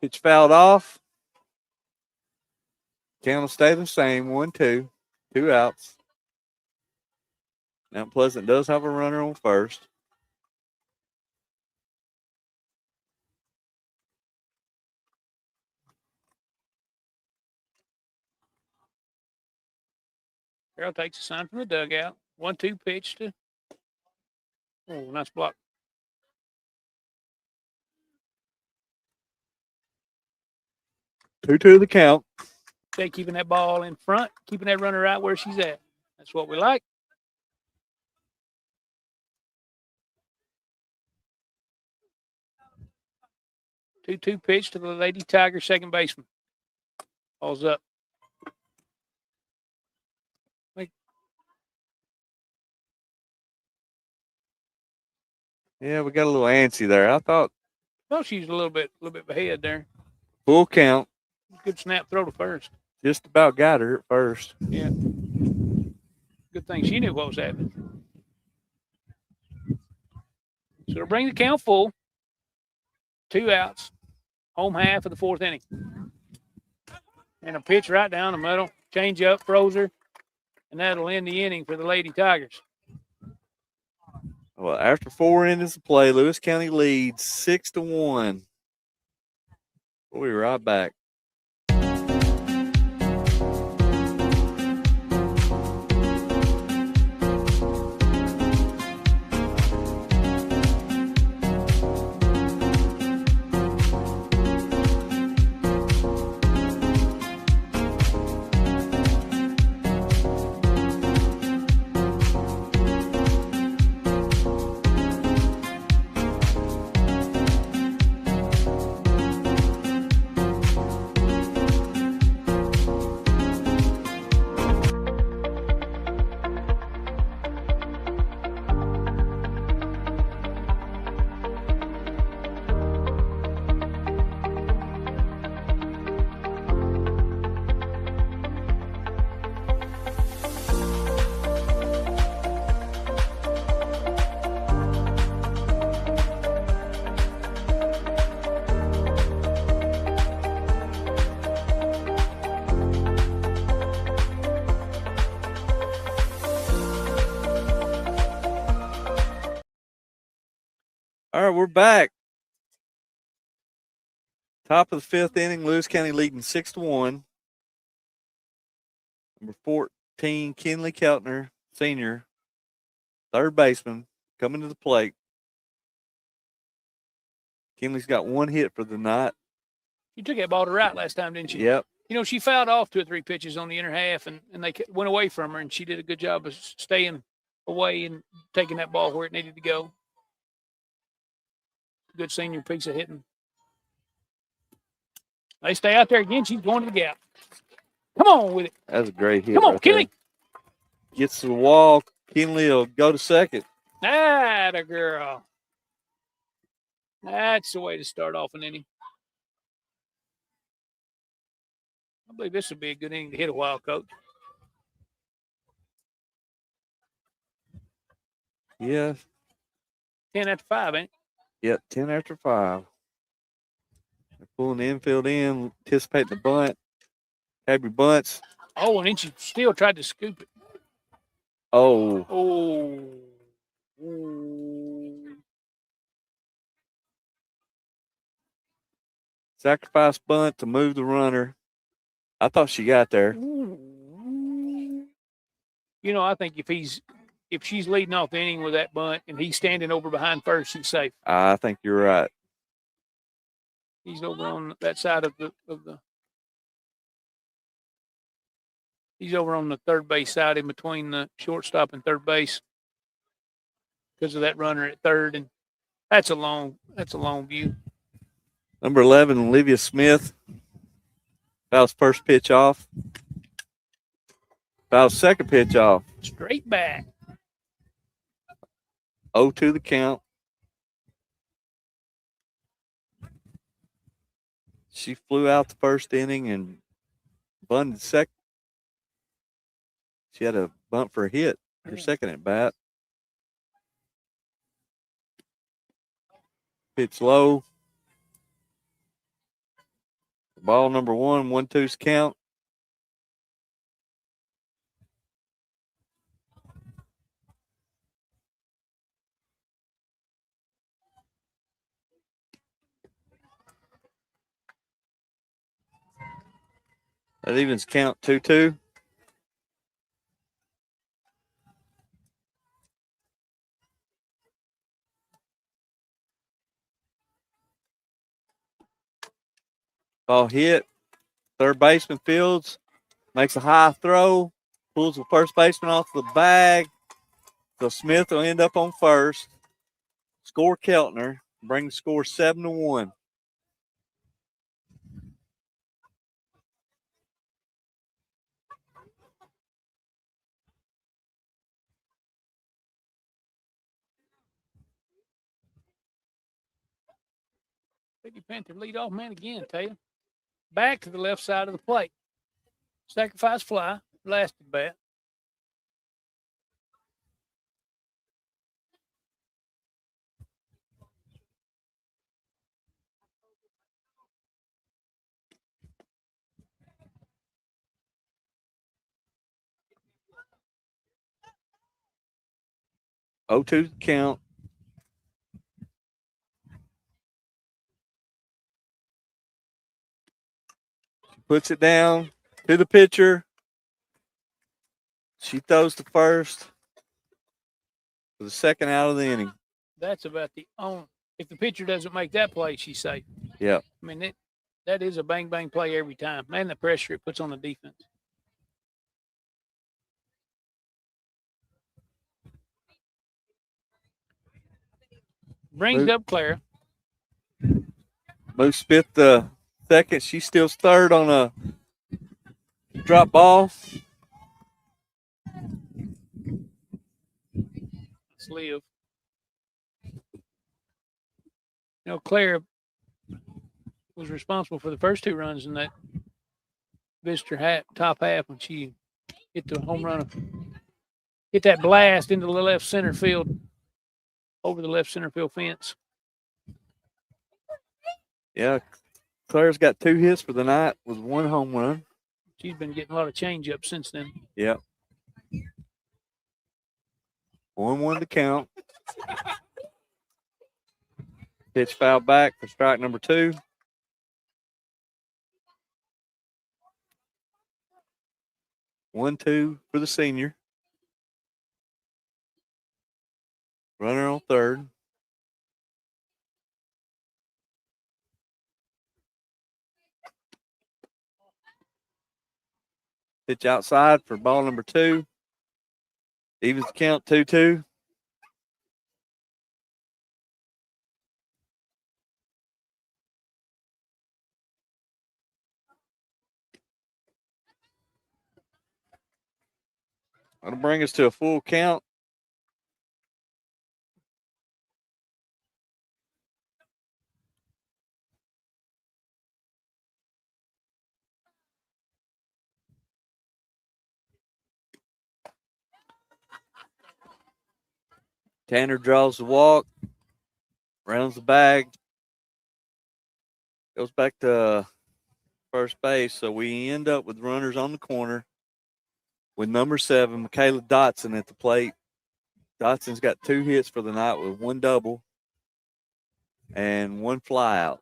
Pitch fouled off. Count will stay the same, 1-2, 2 outs. Mount Pleasant does have a runner on first. Carroll takes a sign from the dugout. 1-2 pitch to. Oh, nice block. Two the count. They keeping that ball in front, keeping that runner right where she's at. That's what we like. 2-2 pitch to the Lady Tiger second baseman. Ball's up. Yeah, we got a little antsy there. I thought Well, she's a little bit ahead there. full count. Good snap throw to first. Just about got her at first. Yeah. Good thing she knew what was happening. So to bring the count full, 2 outs, home half of the 4th inning. And a pitch right down the middle, change up, froze her, and that'll end the inning for the Lady Tigers. Well, after 4 innings of play, Lewis County leads 6-1. We'll be right back. All right, we're back. Top of the fifth inning, Lewis County leading 6-1. Number 14, Kenley Keltner, senior, third baseman, coming to the plate. Kenley's got one hit for the night. She took that ball to right last time, didn't she? Yep. You know, she fouled off 2 or 3 pitches on the inner half, and they went away from her, and she did a good job of staying away and taking that ball where it needed to go. Good senior piece of hitting. They stay out there again. She's going to the gap. Come on with it. That was a great hit. Come on, right there. Kenley. Gets to the wall. Kenley will go to second. Atta girl. That's the way to start off an inning. I believe this would be a good inning to hit a while, Coach. Yeah. 10 after 5, ain't it? Yep, 10 after 5. They're pulling the infield in, anticipating the bunt. Have your bunts. Oh, and then she still tried to scoop it. Oh, Oh. sacrifice bunt to move the runner. I thought she got there. You know, I think if she's leading off the inning with that bunt and he's standing over behind first, she's safe. I think you're right. He's over on that side of the he's over on the third base side in between the shortstop and third base because of that runner at third, and that's a long view. Number 11, Olivia Smith. Fouls first pitch off. Fouls second pitch off. Straight back. 0-2 the count. She flew out the first inning and bunted second. She had a bunt for a hit, her second at bat. Pitch low. Ball number 1, 1-2's count. That evens count 2-2. Ball hit. Third baseman fields. Makes a high throw. Pulls the first baseman off the bag. So Smith will end up on first. Score Keltner. Bring the score 7-1. Lady Panther lead off man again, Taylor. Back to the left side of the plate. Sacrifice fly, last at bat. Oh, 2 count. Puts it down to the pitcher. She throws to first for the second out of the inning. That's about the only. If the pitcher doesn't make that play, she's safe. Yeah. I mean, that is a bang bang play every time. Man, the pressure it puts on the defense. Brings up Clara. Moose Smith the second. She steals third on a drop ball. Let's live. You know, Claire was responsible for the first 2 runs in that visitor top half when she hit the home run, hit that blast into the left center field, over the left center field fence. Yeah, Claire's got 2 hits for the night with 1 home run. She's been getting a lot of change-up since then. Yep. 1-1 to count. Pitch foul back for strike number 2. One, two for the senior. Runner on third. Pitch outside for ball number 2. Evens the count 2-2. That'll bring us to a full count. Tanner draws the walk, rounds the bag, goes back to first base. So we end up with runners on the corner with number 7, Michaela Dotson, at the plate. Dotson's got 2 hits for the night with 1 double and 1 fly out.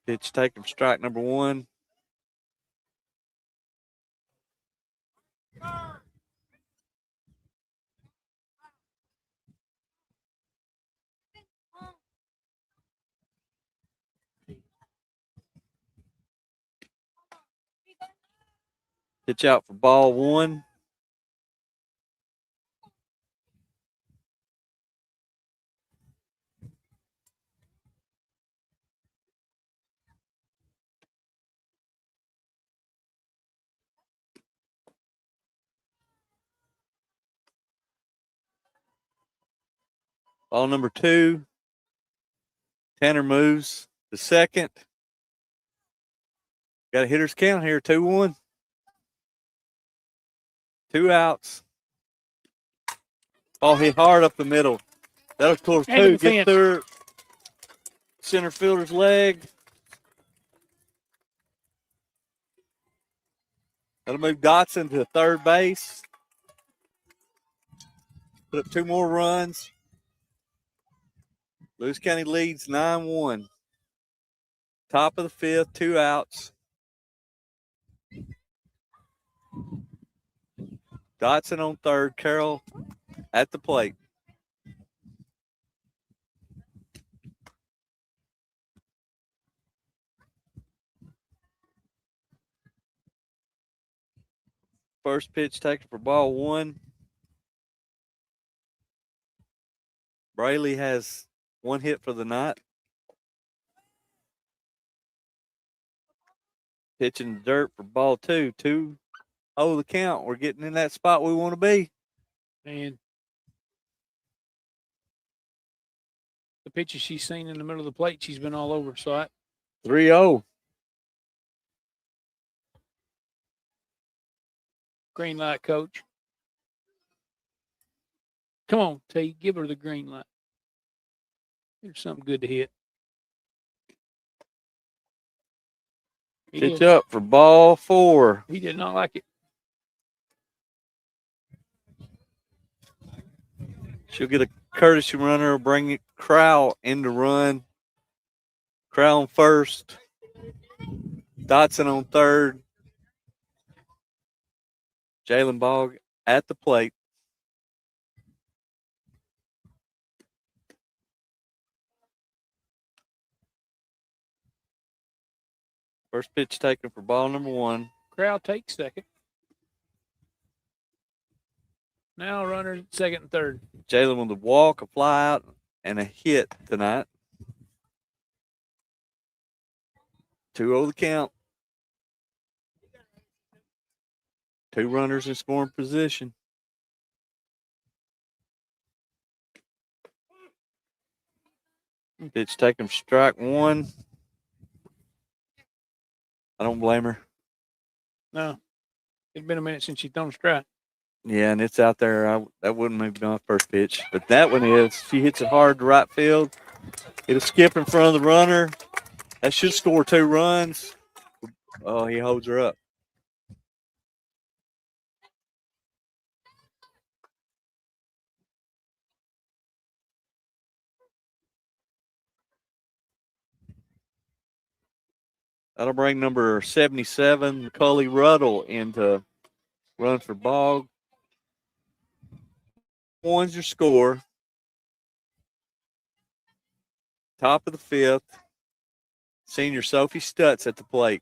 Pitch taken for strike number 1. Pitch out for ball 1. Ball number 2. Tanner moves to second. Got a hitter's count here, 2-1. 2 outs. Ball hit hard up the middle. That'll towards Into 2. the Get fence. through center fielder's leg. That'll move Dotson to third base. Put up 2 more runs. Lewis County leads 9-1. Top of the 5th, 2 outs. Dotson on third, Carroll at the plate. First pitch taken for ball 1. Brayley has 1 hit for the night. Pitching the dirt for ball 2. 2-0 the count. We're getting in that spot we want to be. And the pitches she's seen in the middle of the plate, she's been all over. So 3-0. green light, coach. Come on, T, give her the green light. Here's something good to hit. Pitch up for ball 4. He did not like it. She'll get a courtesy runner, bring it Crowell in to run. Crowell on first. Dotson on third. Jalen Bogg at the plate. First pitch taken for ball number 1. Crowd takes second. Now runner second and third. Jalen with a walk, a fly out, and a hit tonight. 2-0 the count. 2 runners in scoring position. Pitch taken for strike 1. I don't blame her. No. It's been a minute since she's thrown a strike. Yeah, and it's out there. That wouldn't have been my first pitch. But that one is. She hits it hard to right field. It'll skip in front of the runner. That should score 2 runs. Oh, he holds her up. That'll bring number 77, Cully Ruddle, into run for Bog. 1's your score. Top of the 5th. Senior Sophie Stutz at the plate.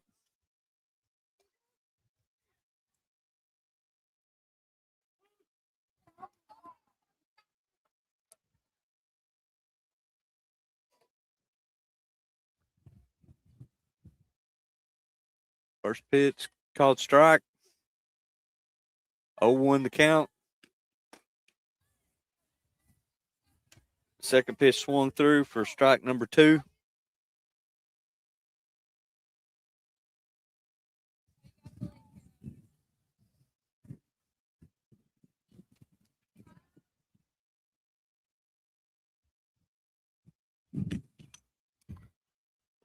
First pitch called strike. 0-1 the count. Second pitch swung through for strike number 2.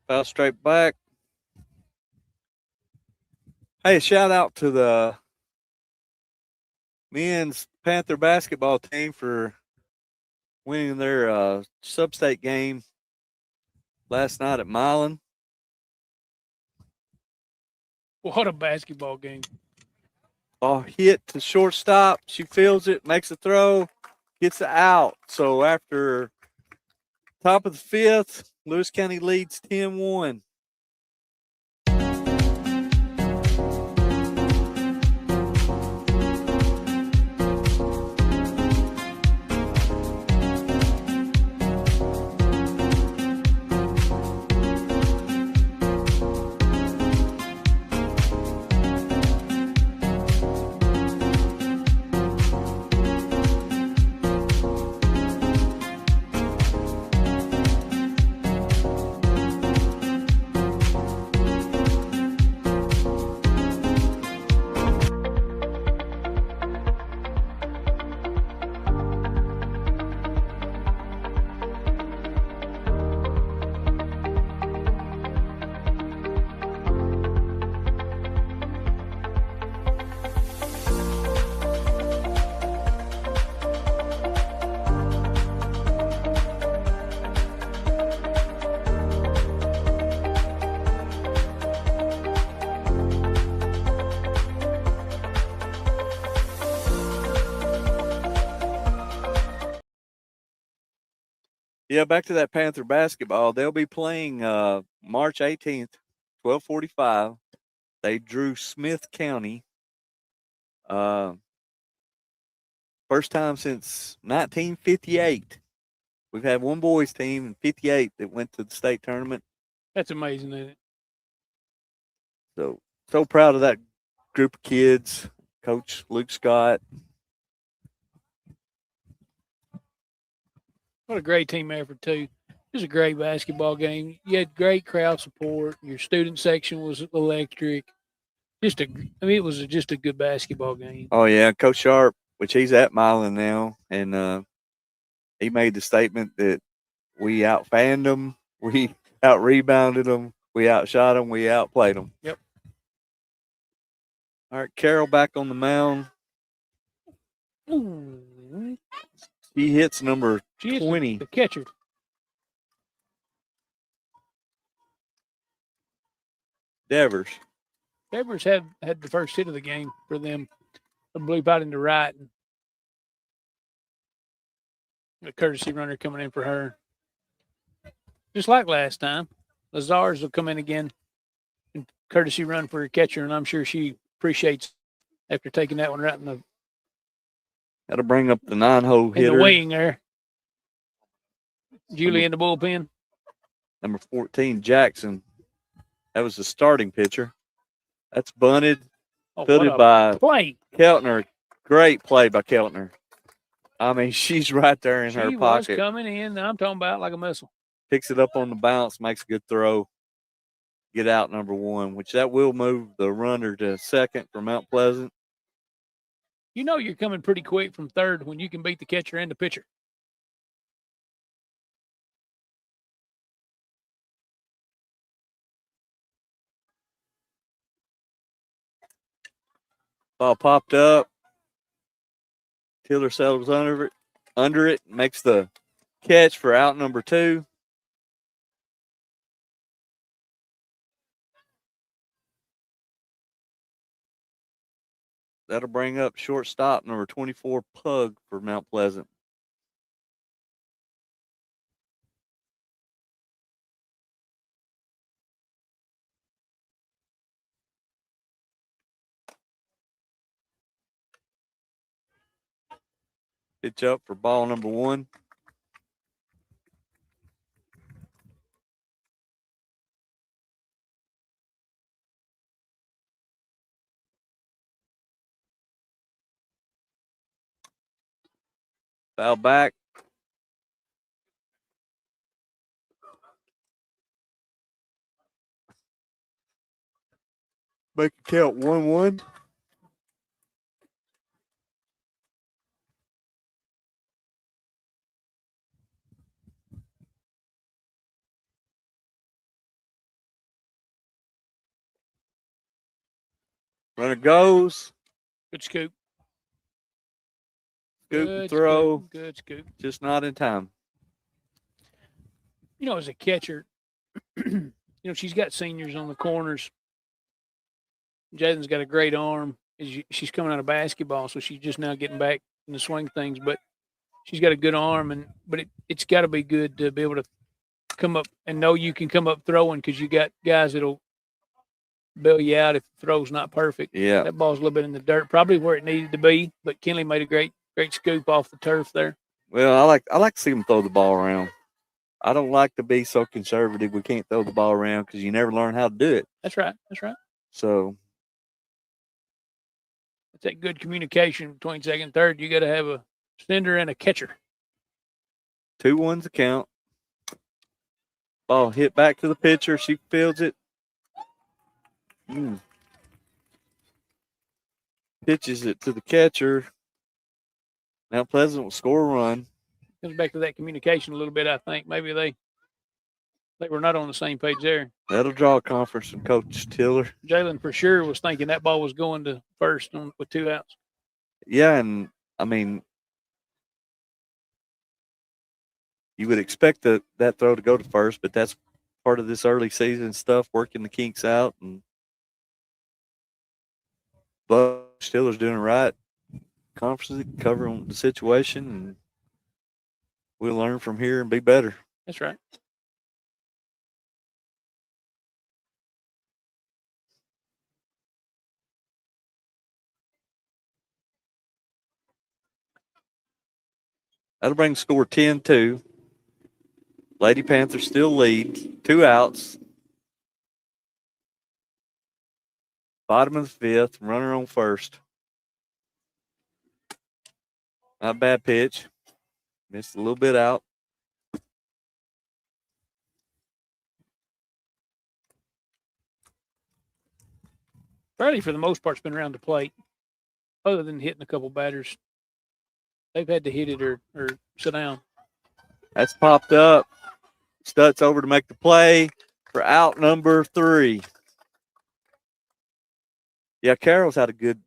Foul straight back. Hey, shout out to the men's Panther basketball team for winning their sub-state game last night at Milan. What a basketball game. Ball hit to shortstop. She feels it, makes a throw, gets it out. So after top of the 5th, Lewis County leads 10-1. Yeah, back to that Panther basketball. They'll be playing March 18th, 12:45. They drew Smith County. First time since 1958. We've had one boys team in 58 that went to the state tournament. That's amazing, isn't it? So proud of that group of kids. Coach Luke Scott. What a great team effort, too. It was a great basketball game. You had great crowd support. Your student section was electric. It was just a good basketball game. Oh, yeah. Coach Sharp, which he's at Milan now, and he made the statement that we outfanned them, we out-rebounded them, we outshot them, we outplayed them. Yep. All right, Carol back on the mound. Ooh. He hits number She is 20. the catcher. Devers. Devers had the first hit of the game for them. A bleep out into right. And a courtesy runner coming in for her. Just like last time. Lazars will come in again and courtesy run for a catcher, and I'm sure she appreciates after taking that one right in That'll bring up the 9-hole hitter. the wing there. Julie in the bullpen. Number 14, Jackson. That was the starting pitcher. That's bunted, Oh, fielded what a by play. Keltner. Great play by Keltner. I mean, she's right there in her She was pocket. coming in. I'm talking about like a missile. Picks it up on the bounce, makes a good throw. Get out number 1, which that will move the runner to second for Mount Pleasant. You know you're coming pretty quick from third when you can beat the catcher and the pitcher. Ball popped up. Tiller settles under it, makes the catch for out number 2. That'll bring up shortstop number 24, Pug for Mount Pleasant. Pitch up for ball number 1. Foul back. Make it count 1-1. Runner goes. Good scoop. Scoop and Good throw. Scoop. Good scoop. Just not in time. You know, as a catcher, you know, she's got seniors on the corners. Jaden's got a great arm. She's coming out of basketball, so she's just now getting back in the swing of things. But she's got a good arm, but it's got to be good to be able to come up and know you can come up throwing because you got guys that'll bail you out if the throw's not perfect. Yeah. That ball's a little bit in the dirt, probably where it needed to be. But Kinley made a great scoop off the turf there. Well, I like to see them throw the ball around. I don't like to be so conservative. We can't throw the ball around because you never learn how to do it. That's right. That's right. So It's that good communication between second and third. You got to have a sender and a catcher. 2-1's the count. Ball hit back to the pitcher. She fields it. Pitches it to the catcher. Mount Pleasant will score a run. Comes back to that communication a little bit, I think. Maybe they were not on the same page there. That'll draw a conference from Coach Tiller. Jalen for sure was thinking that ball was going to first with 2 outs. Yeah, and I mean, you would expect that throw to go to first, but that's part of this early season stuff, working the kinks out. But Stiller's doing it right. Conference covering the situation, and we'll learn from here and be better. That's right. That'll bring the score 10-2. Lady Panthers still lead. 2 outs. Bottom of the 5th. Runner on first. Not a bad pitch. Missed a little bit out. Bradley, for the most part, has been around the plate. Other than hitting a couple batters, they've had to hit it or sit down. That's popped up. Stutz over to make the play for out number 3. Yeah, Carroll's had a good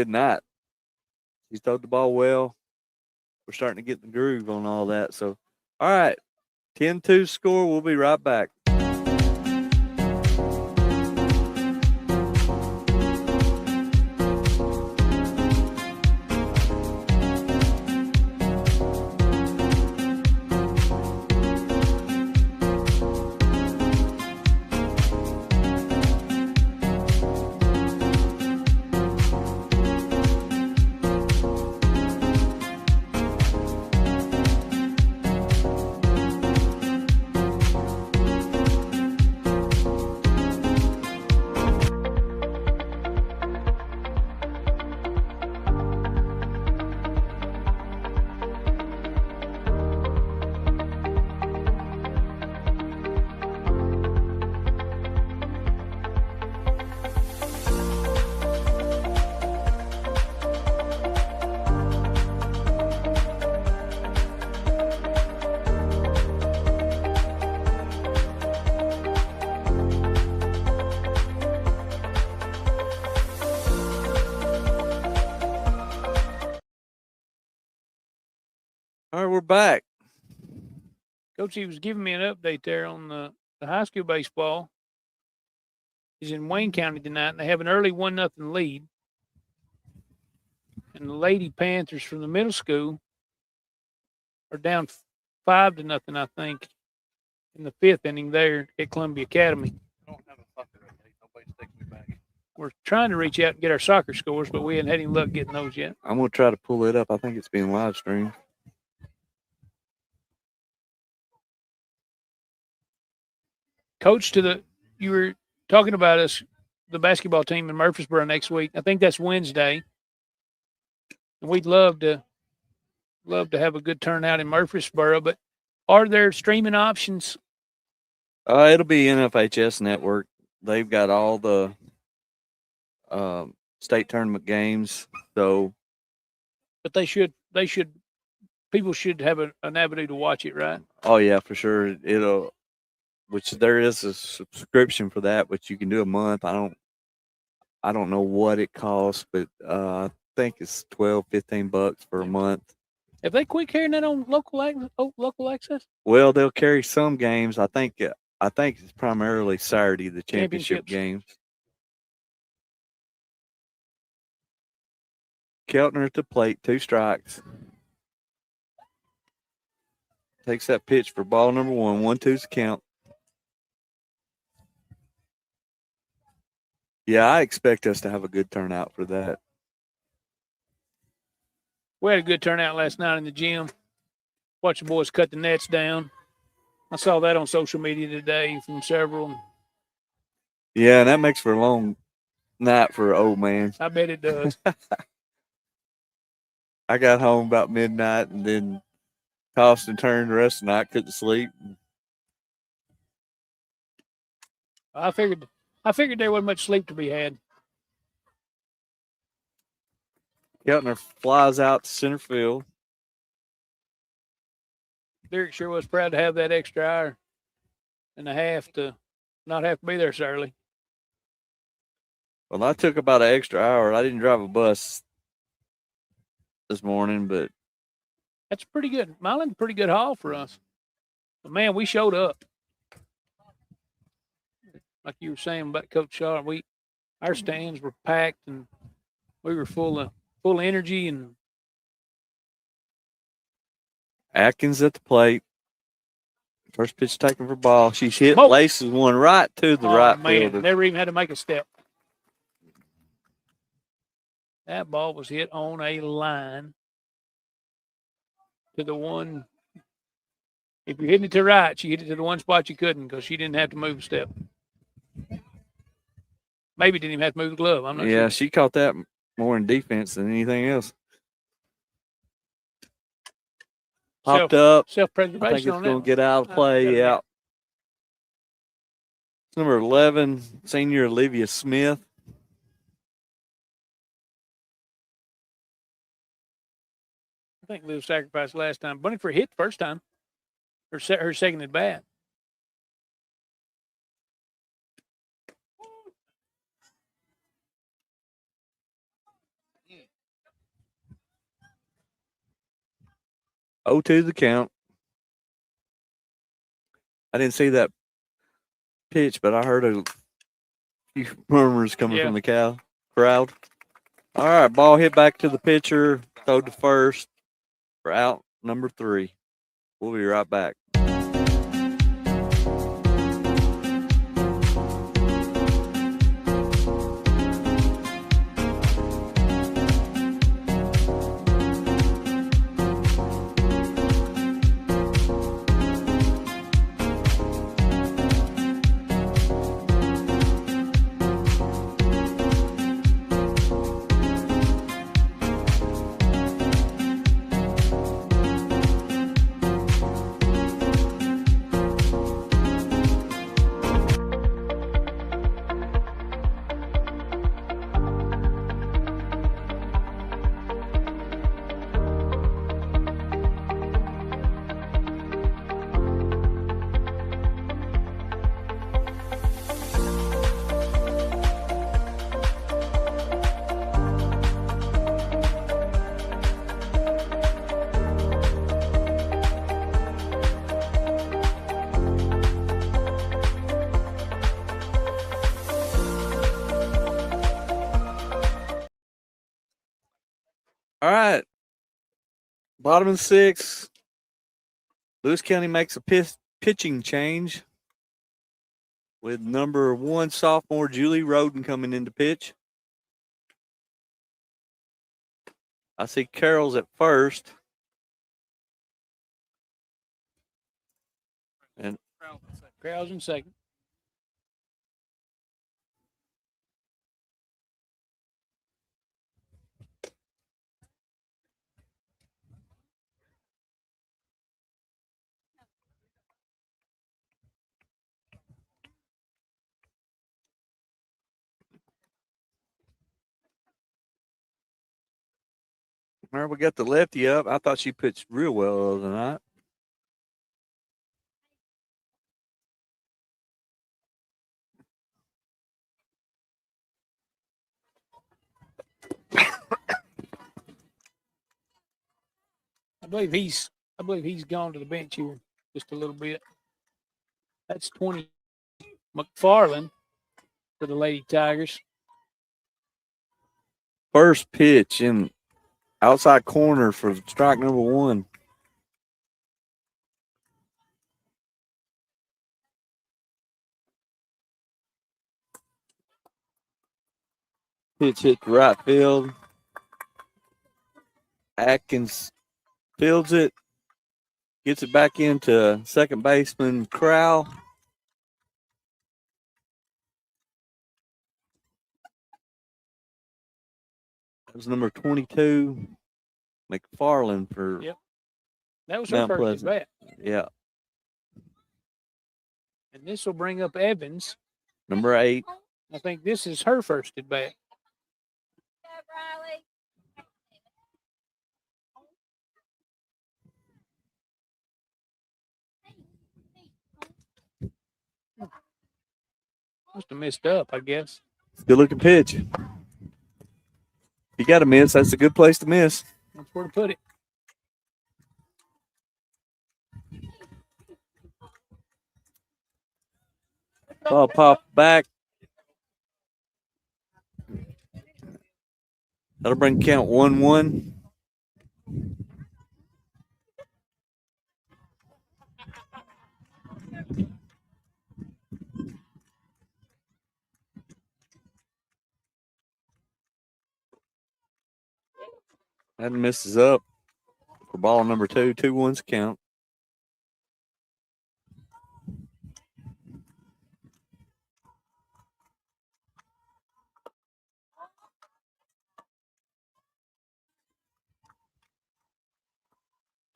night. He's thrown the ball well. We're starting to get the groove on all that. So, all right, 10-2 score. We'll be right back. All right, we're back. Coach, he was giving me an update there on the high school baseball. He's in Wayne County tonight, and they have an early 1-0 lead. And the Lady Panthers from the middle school are down 5-0, I think, in the 5th inning there at Columbia Academy. I don't have a soccer update. Nobody's taking me back. We're trying to reach out and get our soccer scores, but we hadn't had any luck getting those yet. I'm gonna try to pull it up. I think it's being live streamed. Coach, you were talking about us, the basketball team in Murfreesboro next week. I think that's Wednesday. And we'd love to have a good turnout in Murfreesboro, but are there streaming options? It'll be NFHS Network. They've got all the state tournament games. So, But people should have an avenue to watch it, right? oh yeah, for sure. Which there is a subscription for that, which you can do a month. I don't know what it costs, but I think it's $12-15 for a month. Have they quit carrying that on local access? Well, they'll carry some games. I think it's primarily Saturday, the championship Championships. games. Keltner at the plate, 2 strikes. Takes that pitch for ball number 1. 1-2's the count. Yeah, I expect us to have a good turnout for that. We had a good turnout last night in the gym. Watch the boys cut the nets down. I saw that on social media today from several. Yeah, and that makes for a long night for an old man. I bet it does. I got home about midnight and then tossed and turned the rest of the night, couldn't sleep. I figured there wasn't much sleep to be had. Keltner flies out to center field. Derek sure was proud to have that extra hour and a half to not have to be there so early. Well, I took about an extra hour. I didn't drive a bus this morning, but That's pretty good. Milan's a pretty good haul for us. But man, we showed up. Like you were saying about Coach Shaw, our stands were packed and we were full of energy. And Atkins at the plate. First pitch taken for ball. She's hit, Smoke. laces one right to the right fielder. never even had to make a step. That ball was hit on a line to the one. If you're hitting it to right, she hit it to the one spot you couldn't because she didn't have to move a step. Maybe didn't even have to move the glove. I'm not Yeah, sure. she caught that more in defense than anything else. Popped up. I think Self-preservation it's on going that. to get out of Gotta play. be. Yeah. Number 11, senior Olivia Smith. I think Liv sacrificed last time. Bunny for a hit first time. Her second at bat. Oh, 2 the count. I didn't see that pitch, but I heard a few murmurs coming Yeah. from the crowd. All right, ball hit back to the pitcher, throw to first for out number 3. We'll be right back. All right. Bottom of the 6th. Lewis County makes a pitching change with number 1 sophomore Julie Roden coming into pitch. I see Carroll's at first. And Crowds in second. remember we got the lefty up. I thought she pitched real well the other night. I believe he's gone to the bench here just a little bit. That's 20 McFarland for the Lady Tigers. First pitch in outside corner for strike number 1. Pitch hit to right field. Atkins fields it, gets it back into second baseman Crowell. That was number 22, McFarland for Yep. That was her Mount first at Pleasant. bat. Yeah, And this will bring up Evans. number 8. I think this is her first at bat. Must have messed up, I guess. Good looking pitch. You got to miss. That's a good place to miss. That's where to put it. Ball pop back. That'll bring count 1-1. That misses up for ball number 2. 2-1's count.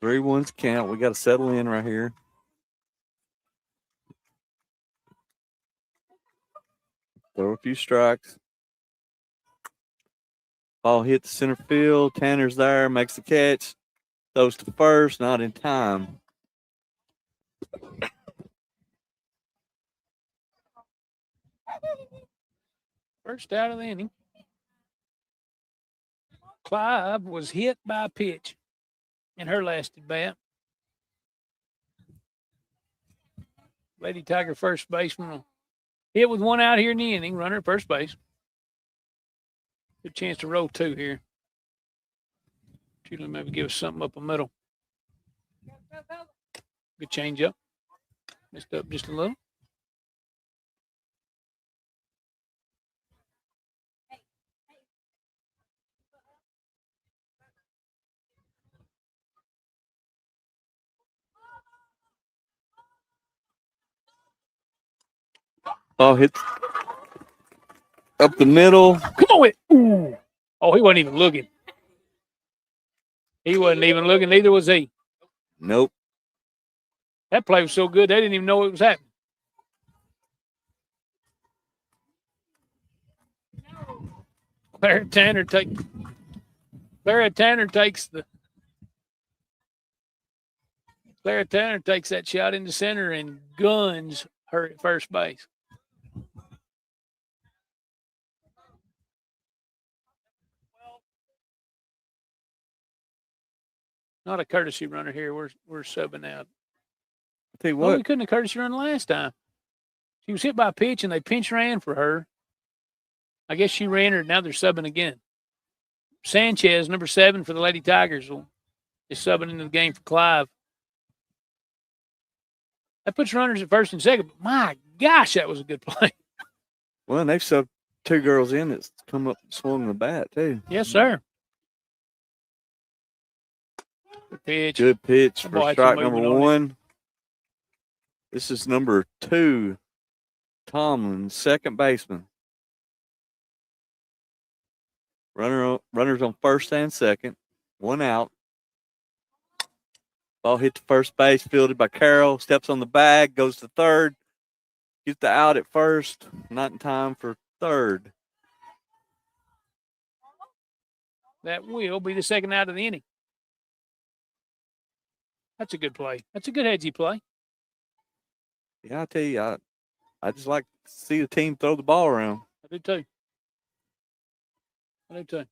Three ones count. We got to settle in right here. Throw a few strikes. Ball hits center field. Tanner's there, makes the catch. Throws to first, not in time. First out of the inning. Clive was hit by a pitch in her last at bat. Lady Tiger first baseman will hit with 1 out here in the inning. Runner at first base. Good chance to roll 2 here. Julie maybe give us something up the middle. Good change up. Missed up just a little. Ball hits up the middle. Come on with. Ooh. Oh, he wasn't even looking. He wasn't even looking. Neither was he. Nope. That play was so good, they didn't even know it was happening. Clara Tanner takes that shot into center and guns her at first base. Not a courtesy runner here. We're subbing out. I tell you Well, what, we couldn't have courtesy run last time. She was hit by a pitch and they pinch ran for her. I guess she ran her. Now they're subbing again. Sanchez, number 7 for the Lady Tigers, is subbing into the game for Clive. That puts runners at first and second. My gosh, that was a good play. Well, and they've subbed 2 girls in that's come up and swung the bat, too. Yes, sir. Good pitch. Good pitch That for boy had strike some number movement on it. 1. This is number 2, Tomlin, second baseman. Runners on first and second. 1 out. Ball hit to first base, fielded by Carroll. Steps on the bag, goes to third. Gets the out at first. Not in time for third. That will be the second out of the inning. That's a good play. That's a good headsy play. Yeah, I tell you, I just like to see the team throw the ball around. I do too. I do too.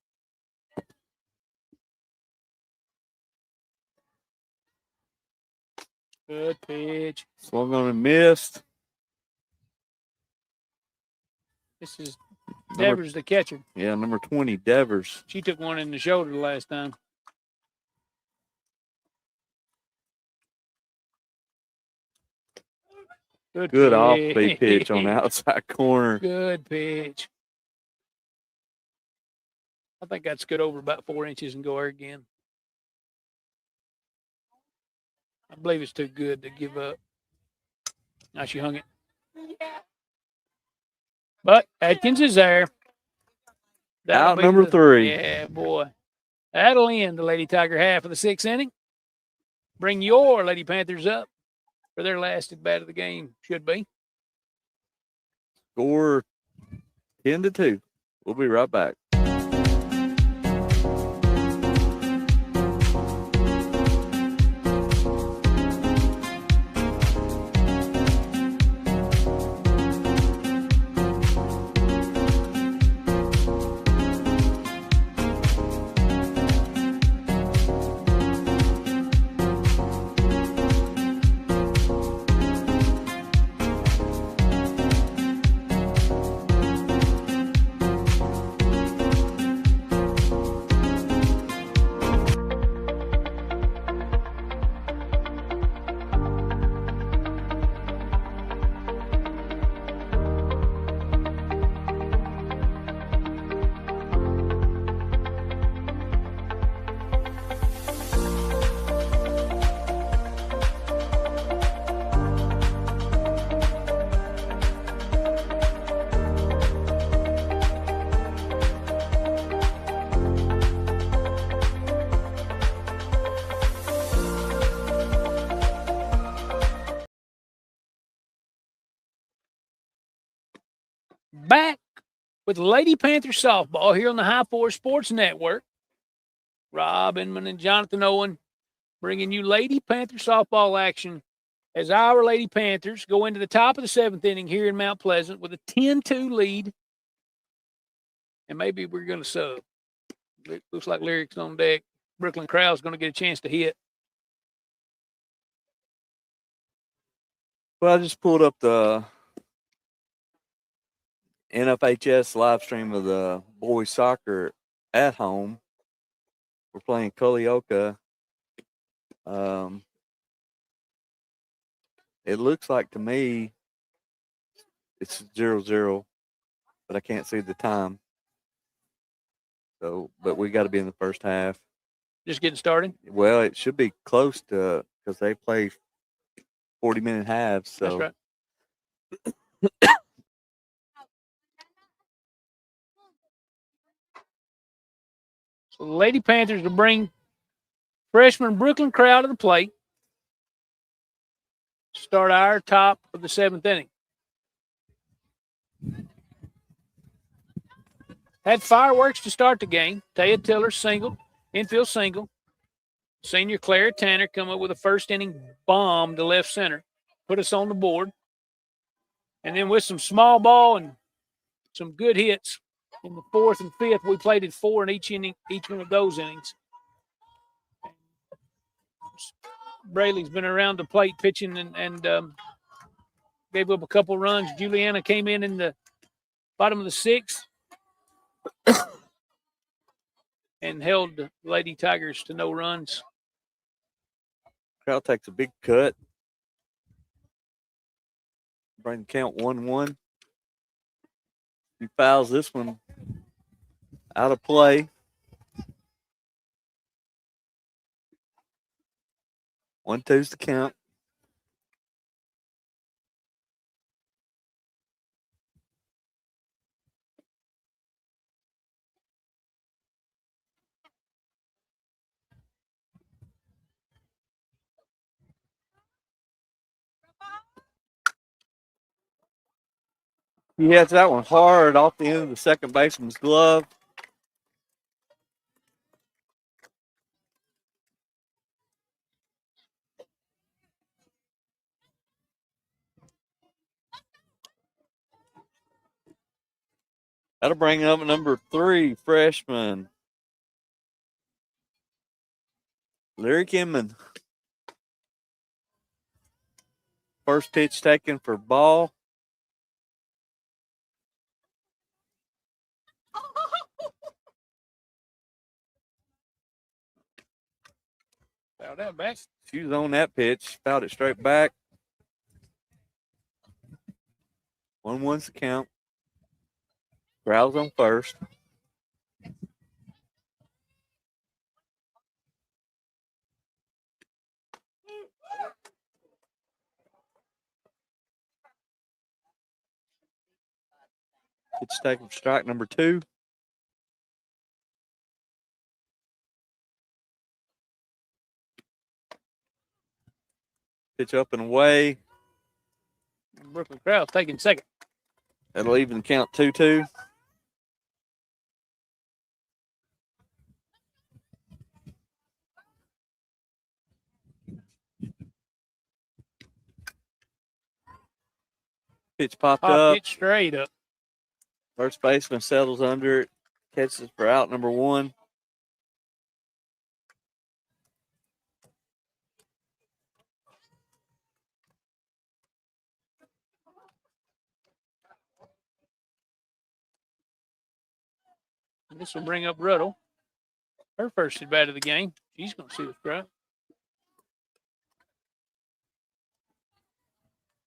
Good pitch. Swung on and missed. This is Number- Devers, the catcher. Yeah, number 20, Devers. She took one in the shoulder the last time. Good off-speed pitch on the outside corner. Good pitch. I think that's good over about 4 inches and go there again. I believe it's too good to give up. Now she hung it. But Atkins is there. That'll Out be number 3. Yeah, boy. That'll end the Lady Tiger half of the 6th inning. Bring your Lady Panthers up for their last at bat of the game. Should be. Score 10-2. We'll be right back. Back with Lady Panther softball here on the High Four Sports Network. Rob Inman and Jonathan Owen bringing you Lady Panther softball action as our Lady Panthers go into the top of the 7th inning here in Mount Pleasant with a 10-2 lead. And maybe we're going to sub. It looks like Lyric's on deck. Brooklyn Crowell's going to get a chance to hit. Well, I just pulled up the NFHS live stream of the boys soccer at home. We're playing Culleoka. It looks like to me it's 0-0, but I can't see the time. So, but we got to be in the first half. Just getting started. Well, it should be close to because they play 40-minute halves. So That's right. So the Lady Panthers will bring freshman Brooklyn Crowell to the plate. Start our top of the 7th inning. Had fireworks to start the game. Taya Tiller single, infield single. Senior Clara Tanner come up with a first inning bomb to left center. Put us on the board. And then with some small ball and some good hits in the 4th and 5th, we played at 4 in each inning, each one of those innings. Braley's been around the plate pitching and gave up a couple runs. Juliana came in the bottom of the 6th and held the Lady Tigers to no runs. Crowd takes a big cut. Bring the count 1-1. He fouls this one out of play. 1-2's the count. He hits that one hard off the end of the second baseman's glove. That'll bring up number 3, freshman Lyric Inman. First pitch taken for ball. Fouled that back. She was on that pitch, fouled it straight back. 1-1's the count. Growls on first. Pitch taken for strike number 2. Pitch up and away. Brooklyn Krause taking second. That'll even count 2-2. Pitch popped up. Pitch straight up. First baseman settles under it. Catches for out number 1. And this will bring up Ruddle. Her first at bat of the game. She's going to see the strike.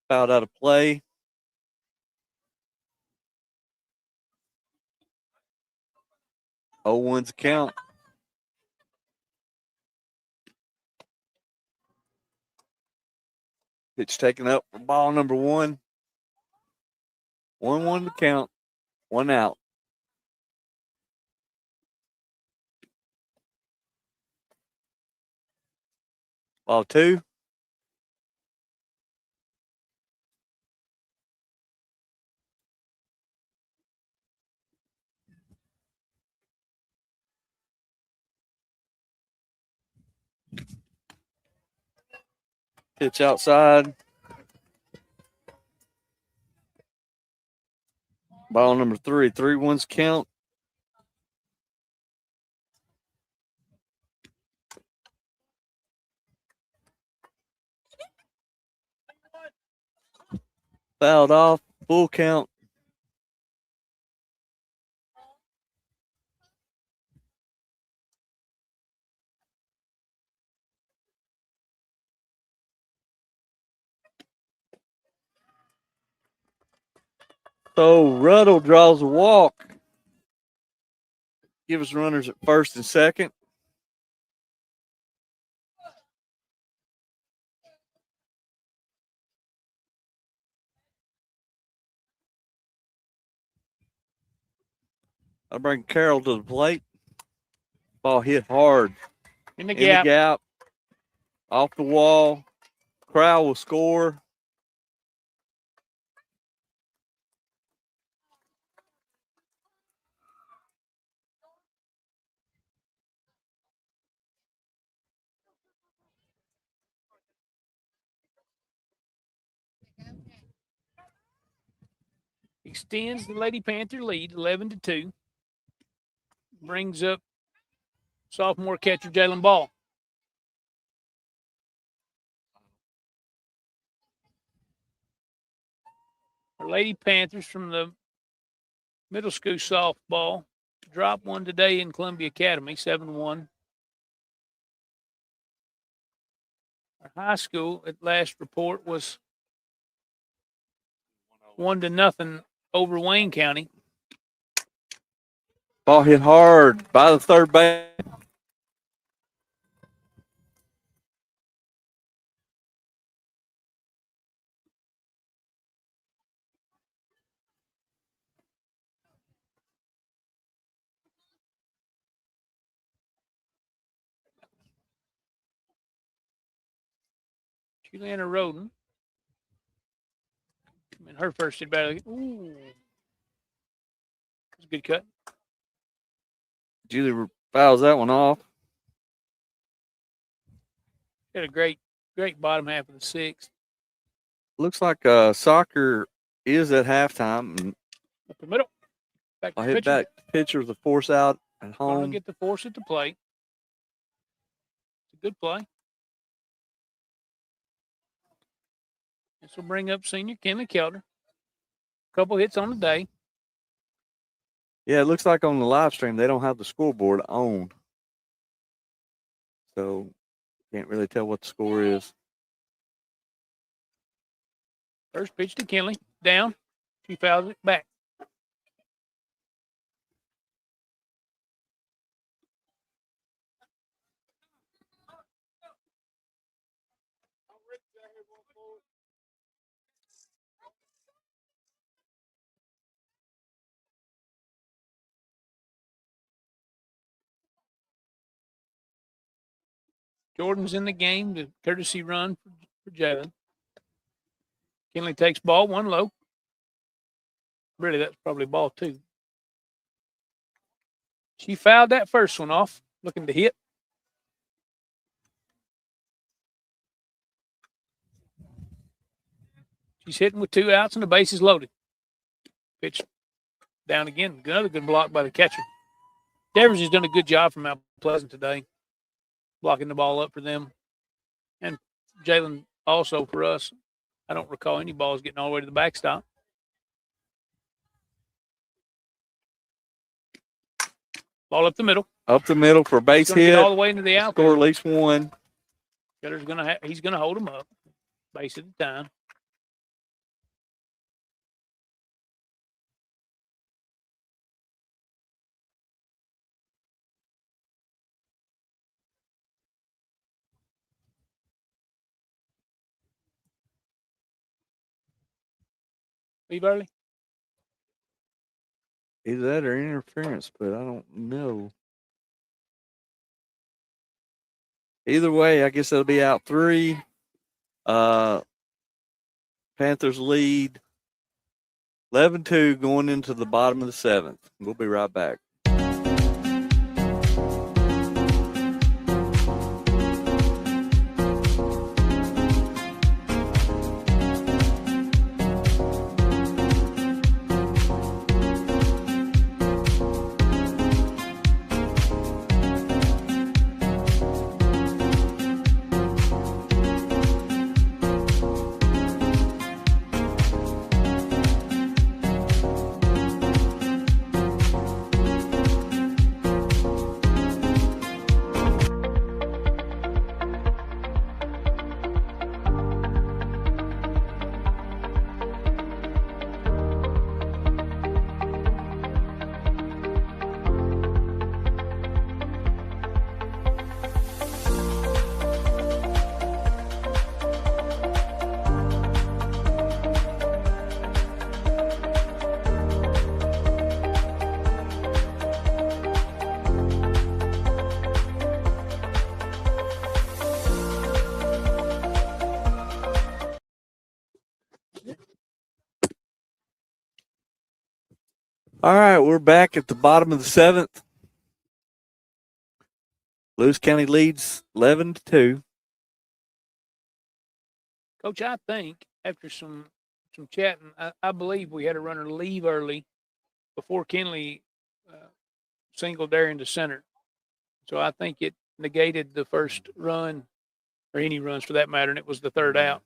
Fouled out of play. Oh, 1's a count. Pitch taken up for ball number 1. 1-1 to count. 1 out. Ball 2. Pitch outside. Ball number 3. 3-1's count. Fouled off. Full count. So Ruddle draws a walk. Give us runners at first and second. I bring Carroll to the plate. Ball hit hard In the in the gap. gap. Off the wall. Crowd will score. Extends the Lady Panther lead 11-2. Brings up sophomore catcher Jalen Ball. Our Lady Panthers from the middle school softball drop one today in Columbia Academy, 7-1. Our high school at last report was 1-0 over Wayne County. Ball hit hard by the third base. Juliana Roden. And her first at bat. Ooh. That's a good cut. Julie fouls that one off. Had a great bottom half of the sixth. Looks like soccer is at halftime. And Up the middle. Back to I hit pitcher. back pitcher with the force out at Going to home. get the force at the plate. It's a good play. This will bring up senior Kenley Kelder. Couple hits on the day. Yeah, it looks like on the live stream they don't have the scoreboard on. So can't really tell what the score is. First pitch to Kenley. Down. She fouls it back. Jordan's in the game. The courtesy run for Jalen. Kenley takes ball, one low. Really, that's probably ball two. She fouled that first one off, looking to hit. She's hitting with 2 outs and the base is loaded. Pitch down again. Another good block by the catcher. Devers has done a good job from Mount Pleasant today, blocking the ball up for them. And Jalen also for us. I don't recall any balls getting all the way to the backstop. Ball up the middle. Up the middle for a base Gonna get hit. all the way into the outfield. Score at least one. Keller's he's gonna hold him up. Base at the time. Leave early. Either that or interference, but I don't know. Either way, I guess it'll be out 3. Panthers lead 11-2 going into the bottom of the 7th. We'll be right back. All right, we're back at the bottom of the 7th. Lewis County leads 11-2. Coach, I think after some chatting, I believe we had a runner leave early before Kenley singled there into center. So I think it negated the first run, or any runs for that matter, and it was the third out.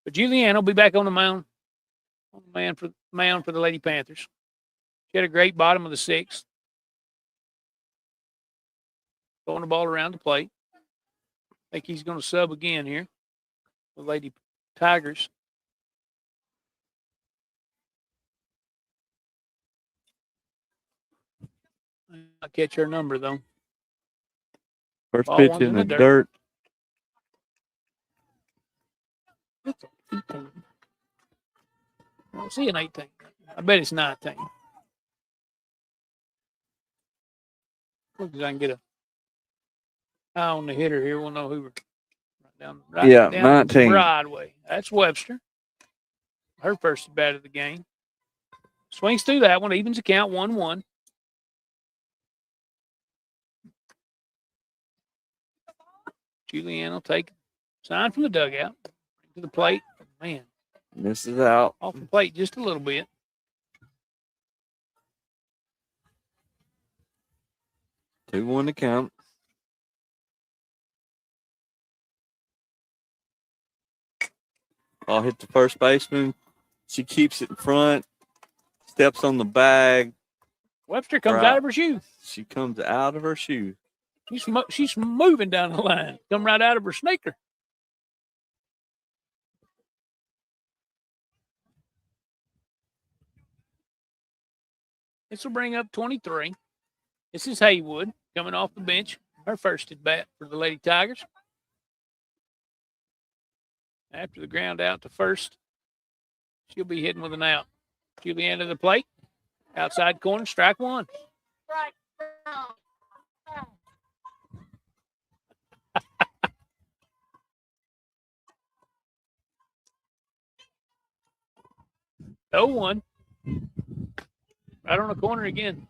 But Julianne will be back on the mound, for the Lady Panthers. She had a great bottom of the 6th. Throwing the ball around the plate. I think he's going to sub again here. The Lady Tigers. I'll catch her number, though. First Ball pitch one's in the dirt. I don't see an 18. I bet it's 19. Look, I can get a eye on the hitter here. We'll know who we're Yeah, down 19. Broadway. That's Webster. Her first at bat of the game. Swings through that one, evens the count 1-1. Julianne will take sign from the dugout to the plate. Man, This is out. off the plate just a little bit. Two one to count. Ball hit the first baseman. She keeps it in front. Steps on the bag. Webster comes Right. out of her shoe. She comes out of her shoe. She's moving down the line. Come right out of her sneaker. This will bring up 23. This is Haywood coming off the bench. Her first at bat for the Lady Tigers. After the ground out to first, she'll be hitting with an out. Julianne to the plate. Outside corner, strike one. Oh, 1. Right on the corner again.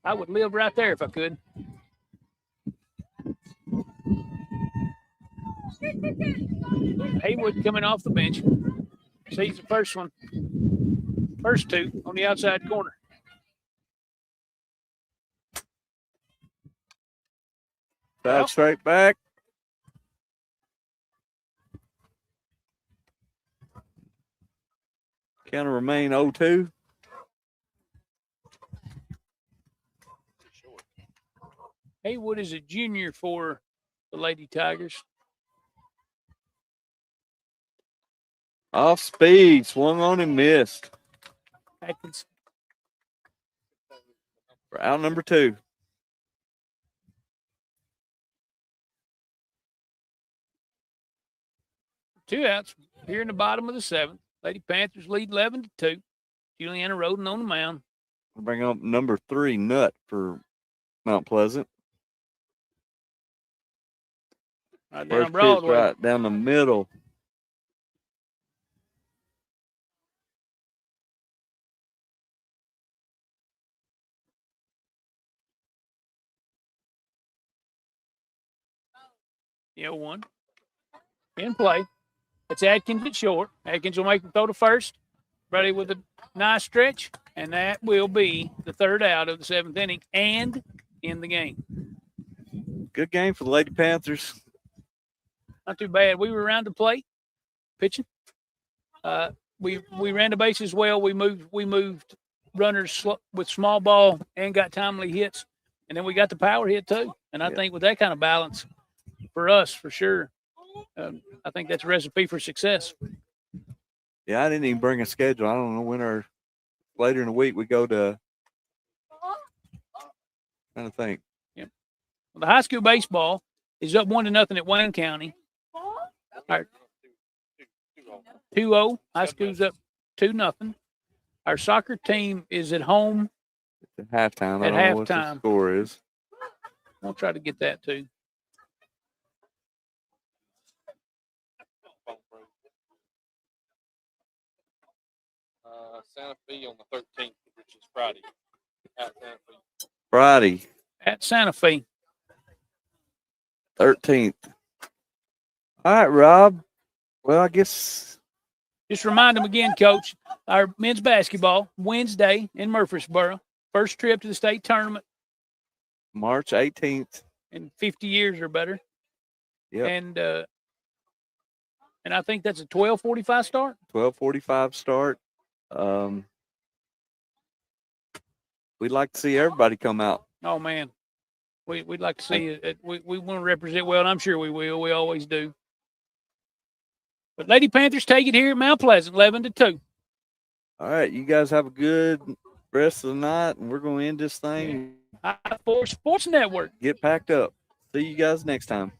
I would live right there if I could. Haywood coming off the bench. Sees the first one. First two on the outside corner. Back straight back. Count to remain 0-2. Haywood is a junior for the Lady Tigers. Off speed. Swung on and missed. Atkins. For out number 2. Two outs here in the bottom of the 7th. Lady Panthers lead 11-2. Juliana Roden on the mound. We'll bring up number 3, Nut, for Mount Pleasant. Right down First pitch Broadway. right down the middle. Yeah, 1. In play. It's Atkins at short. Atkins will make the throw to first. Ready with a nice stretch. And that will be the 3rd out of the 7th inning and in the game. Good game for the Lady Panthers. Not too bad. We were around the plate pitching. We ran the bases well. We moved runners with small ball and got timely hits. And then we got the power hit too. And I think with that kind of balance for us, for sure, I think that's a recipe for success. Yeah, I didn't even bring a schedule. I don't know when or later in the week we go to. Trying to think. Well, the high school baseball is up 1-0 at Wayne County. Our 2-0. High school's up 2-0. Our soccer team is at home. At halftime. I At don't know what the halftime. score is. I'll try to get that too. Santa Fe on the 13th, which is Friday. At Santa Fe. Friday, At Santa Fe. 13th. All right, Rob. Well, I guess Just remind them again, Coach, our men's basketball, Wednesday in Murfreesboro. First trip to the state tournament March 18th. in 50 years or better. Yep. And I think that's a 12:45 start. 12:45 start. we'd like to see everybody come out. Oh man, we'd like to see it. We want to represent well, and I'm sure we will. We always do. But Lady Panthers take it here at Mount Pleasant, 11-2. All right, you guys have a good rest of the night, and we're going to end this thing. I4 Sports Network. Get packed up. See you guys next time.